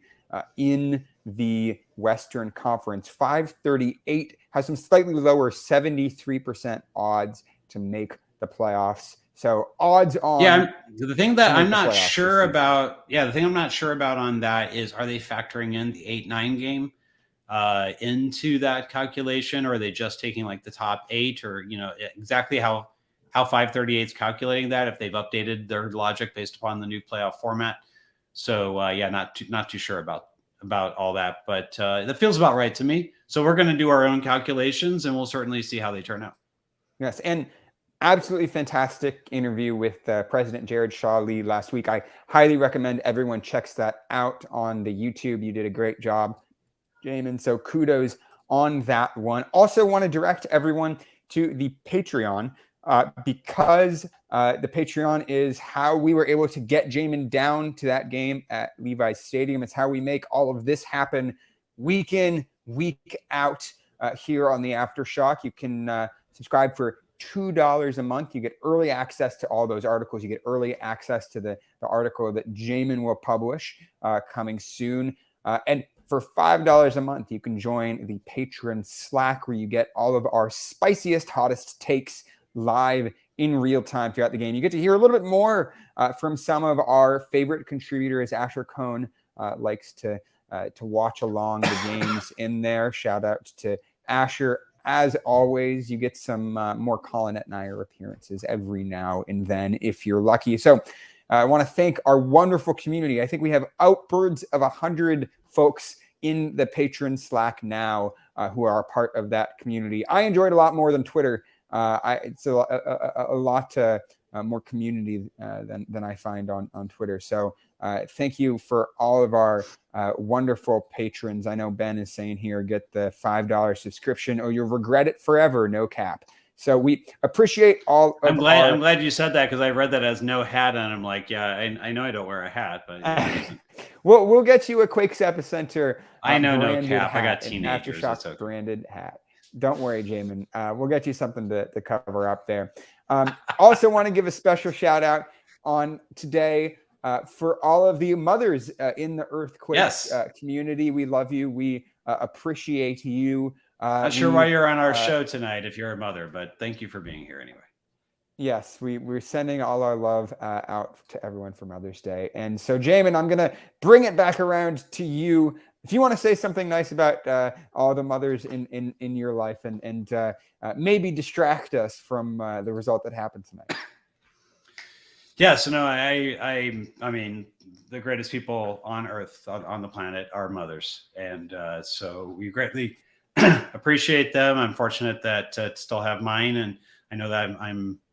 in the Western Conference. 538 has some slightly lower 73% odds to make the playoffs. So odds on. Yeah, the thing that I'm not sure about. Yeah, the thing I'm not sure about on that is, are they factoring in the 8-9 game into that calculation, or are they just taking like the top 8, or exactly how 538 is calculating that, if they've updated their logic based upon the new playoff format? So not too sure about all that, but that feels about right to me. So we're going to do our own calculations, and we'll certainly see how they turn out. Yes, and absolutely fantastic interview with President Jared Shaw-Lee last week. I highly recommend everyone checks that out on the YouTube. You did a great job, Jamon. So kudos on that one. Also want to direct everyone to the Patreon, because the Patreon is how we were able to get Jamon down to that game at Levi's Stadium. It's how we make all of this happen week in, week out here on the Aftershock. You can subscribe for $2 a month. You get early access to all those articles. You get early access to the article that Jamon will publish coming soon. And for $5 a month, you can join the Patron Slack, where you get all of our spiciest, hottest takes live in real time throughout the game. You get to hear a little bit more from some of our favorite contributors. Asher Cohn likes to watch along the games in there. Shout out to Asher. As always, you get some more Colin and Nair appearances every now and then if you're lucky. So I want to thank our wonderful community. I think we have upwards of 100 folks in the Patron Slack now who are a part of that community. I enjoyed a lot more than Twitter. It's a lot more community than I find on Twitter. So thank you for all of our wonderful patrons. I know Ben is saying here, get the $5 subscription or you'll regret it forever, no cap. So we appreciate all of I'm glad you said that, because I read that as no hat, and I'm like, yeah, I know I don't wear a hat, but we'll get you a Quakes Epicenter. I know, no cap. I got teenagers. Aftershock okay. Branded hat. Don't worry, Jamon. We'll get you something to cover up there. Also want to give a special shout out on today for all of the mothers in the Earthquakes community. We love you. We appreciate you. Not sure why you're on our show tonight if you're a mother, but thank you for being here anyway. Yes, we're sending all our love out to everyone for Mother's Day. And so, Jamon, I'm going to bring it back around to you. If you want to say something nice about all the mothers in your life and maybe distract us from the result that happened tonight. Yeah, so no, I mean, the greatest people on Earth, on the planet, are mothers. And so we greatly appreciate them. I'm fortunate that to still have mine. And I know that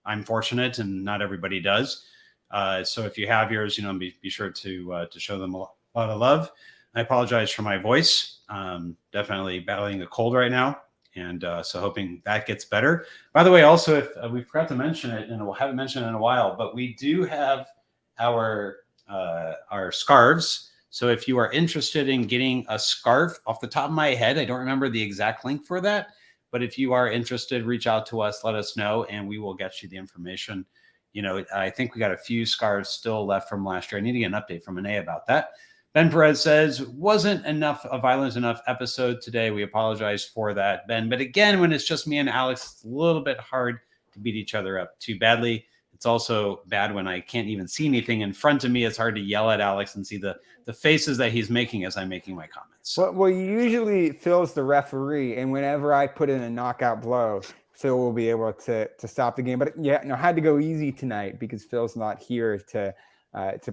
I'm fortunate, and not everybody does. So if you have yours, be sure to show them a lot of love. I apologize for my voice. Definitely battling a cold right now. And so hoping that gets better. By the way, also, if we forgot to mention it, and we'll haven't mentioned it in a while, but we do have our scarves. So if you are interested in getting a scarf, off the top of my head, I don't remember the exact link for that, but if you are interested, reach out to us, let us know, and we will get you the information. You know, I think we got a few scarves still left from last year. I need to get an update from Ane about that. Ben Perez says, wasn't enough a violence enough episode today. We apologize for that, Ben. But again, when it's just me and Alex, it's a little bit hard to beat each other up too badly. It's also bad when I can't even see anything in front of me. It's hard to yell at Alex and see the faces that he's making as I'm making my comments. Well, usually Phil's the referee, and whenever I put in a knockout blow, Phil will be able to stop the game. But yeah, no, had to go easy tonight because Phil's not here to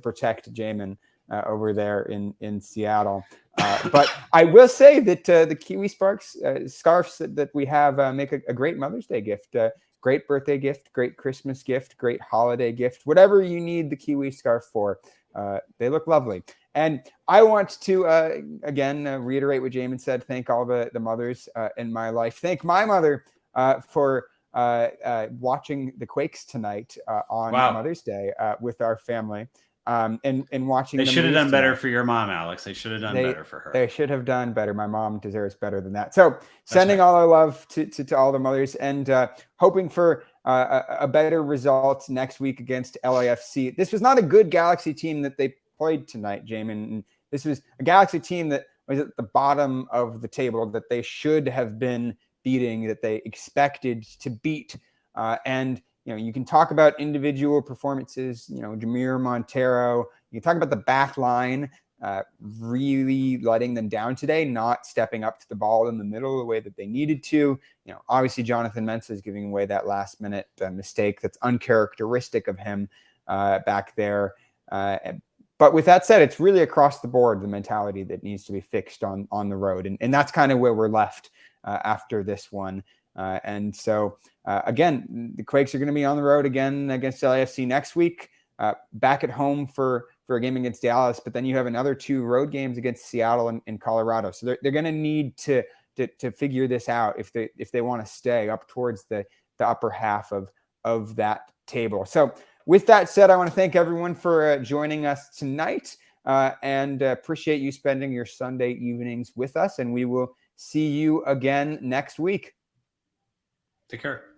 protect Jamon over there in Seattle. But I will say that the Kiwi Sparks scarves that we have make a great Mother's Day gift, great birthday gift, great Christmas gift, great holiday gift, whatever you need the Kiwi scarf for. They look lovely. And I want to, again, reiterate what Jamon said. Thank all the mothers in my life. Thank my mother for watching the Quakes tonight on Mother's Day with our family. And watching they should have done better for your mom, Alex. They should have done better for her. They should have done better. My mom deserves better than that. So sending all our love to all the mothers, and hoping for a better result next week against LAFC. This was not a good Galaxy team that they played tonight, Jamon. This was a Galaxy team that was at the bottom of the table, that they should have been beating, that they expected to beat. And you can talk about individual performances, Jameer Montero. You can talk about the back line really letting them down today, not stepping up to the ball in the middle the way that they needed to. Obviously Jonathan Mensah is giving away that last minute mistake that's uncharacteristic of him back there. But with that said, it's really across the board, the mentality that needs to be fixed on the road. And that's kind of where we're left after this one. And so, again, the Quakes are going to be on the road again against LAFC next week, back at home for a game against Dallas. But then you have another 2 road games against Seattle and Colorado. So they're going to need to figure this out if they want to stay up towards the upper half of that table. So with that said, I want to thank everyone for joining us tonight, and appreciate you spending your Sunday evenings with us. And we will see you again next week. Take care.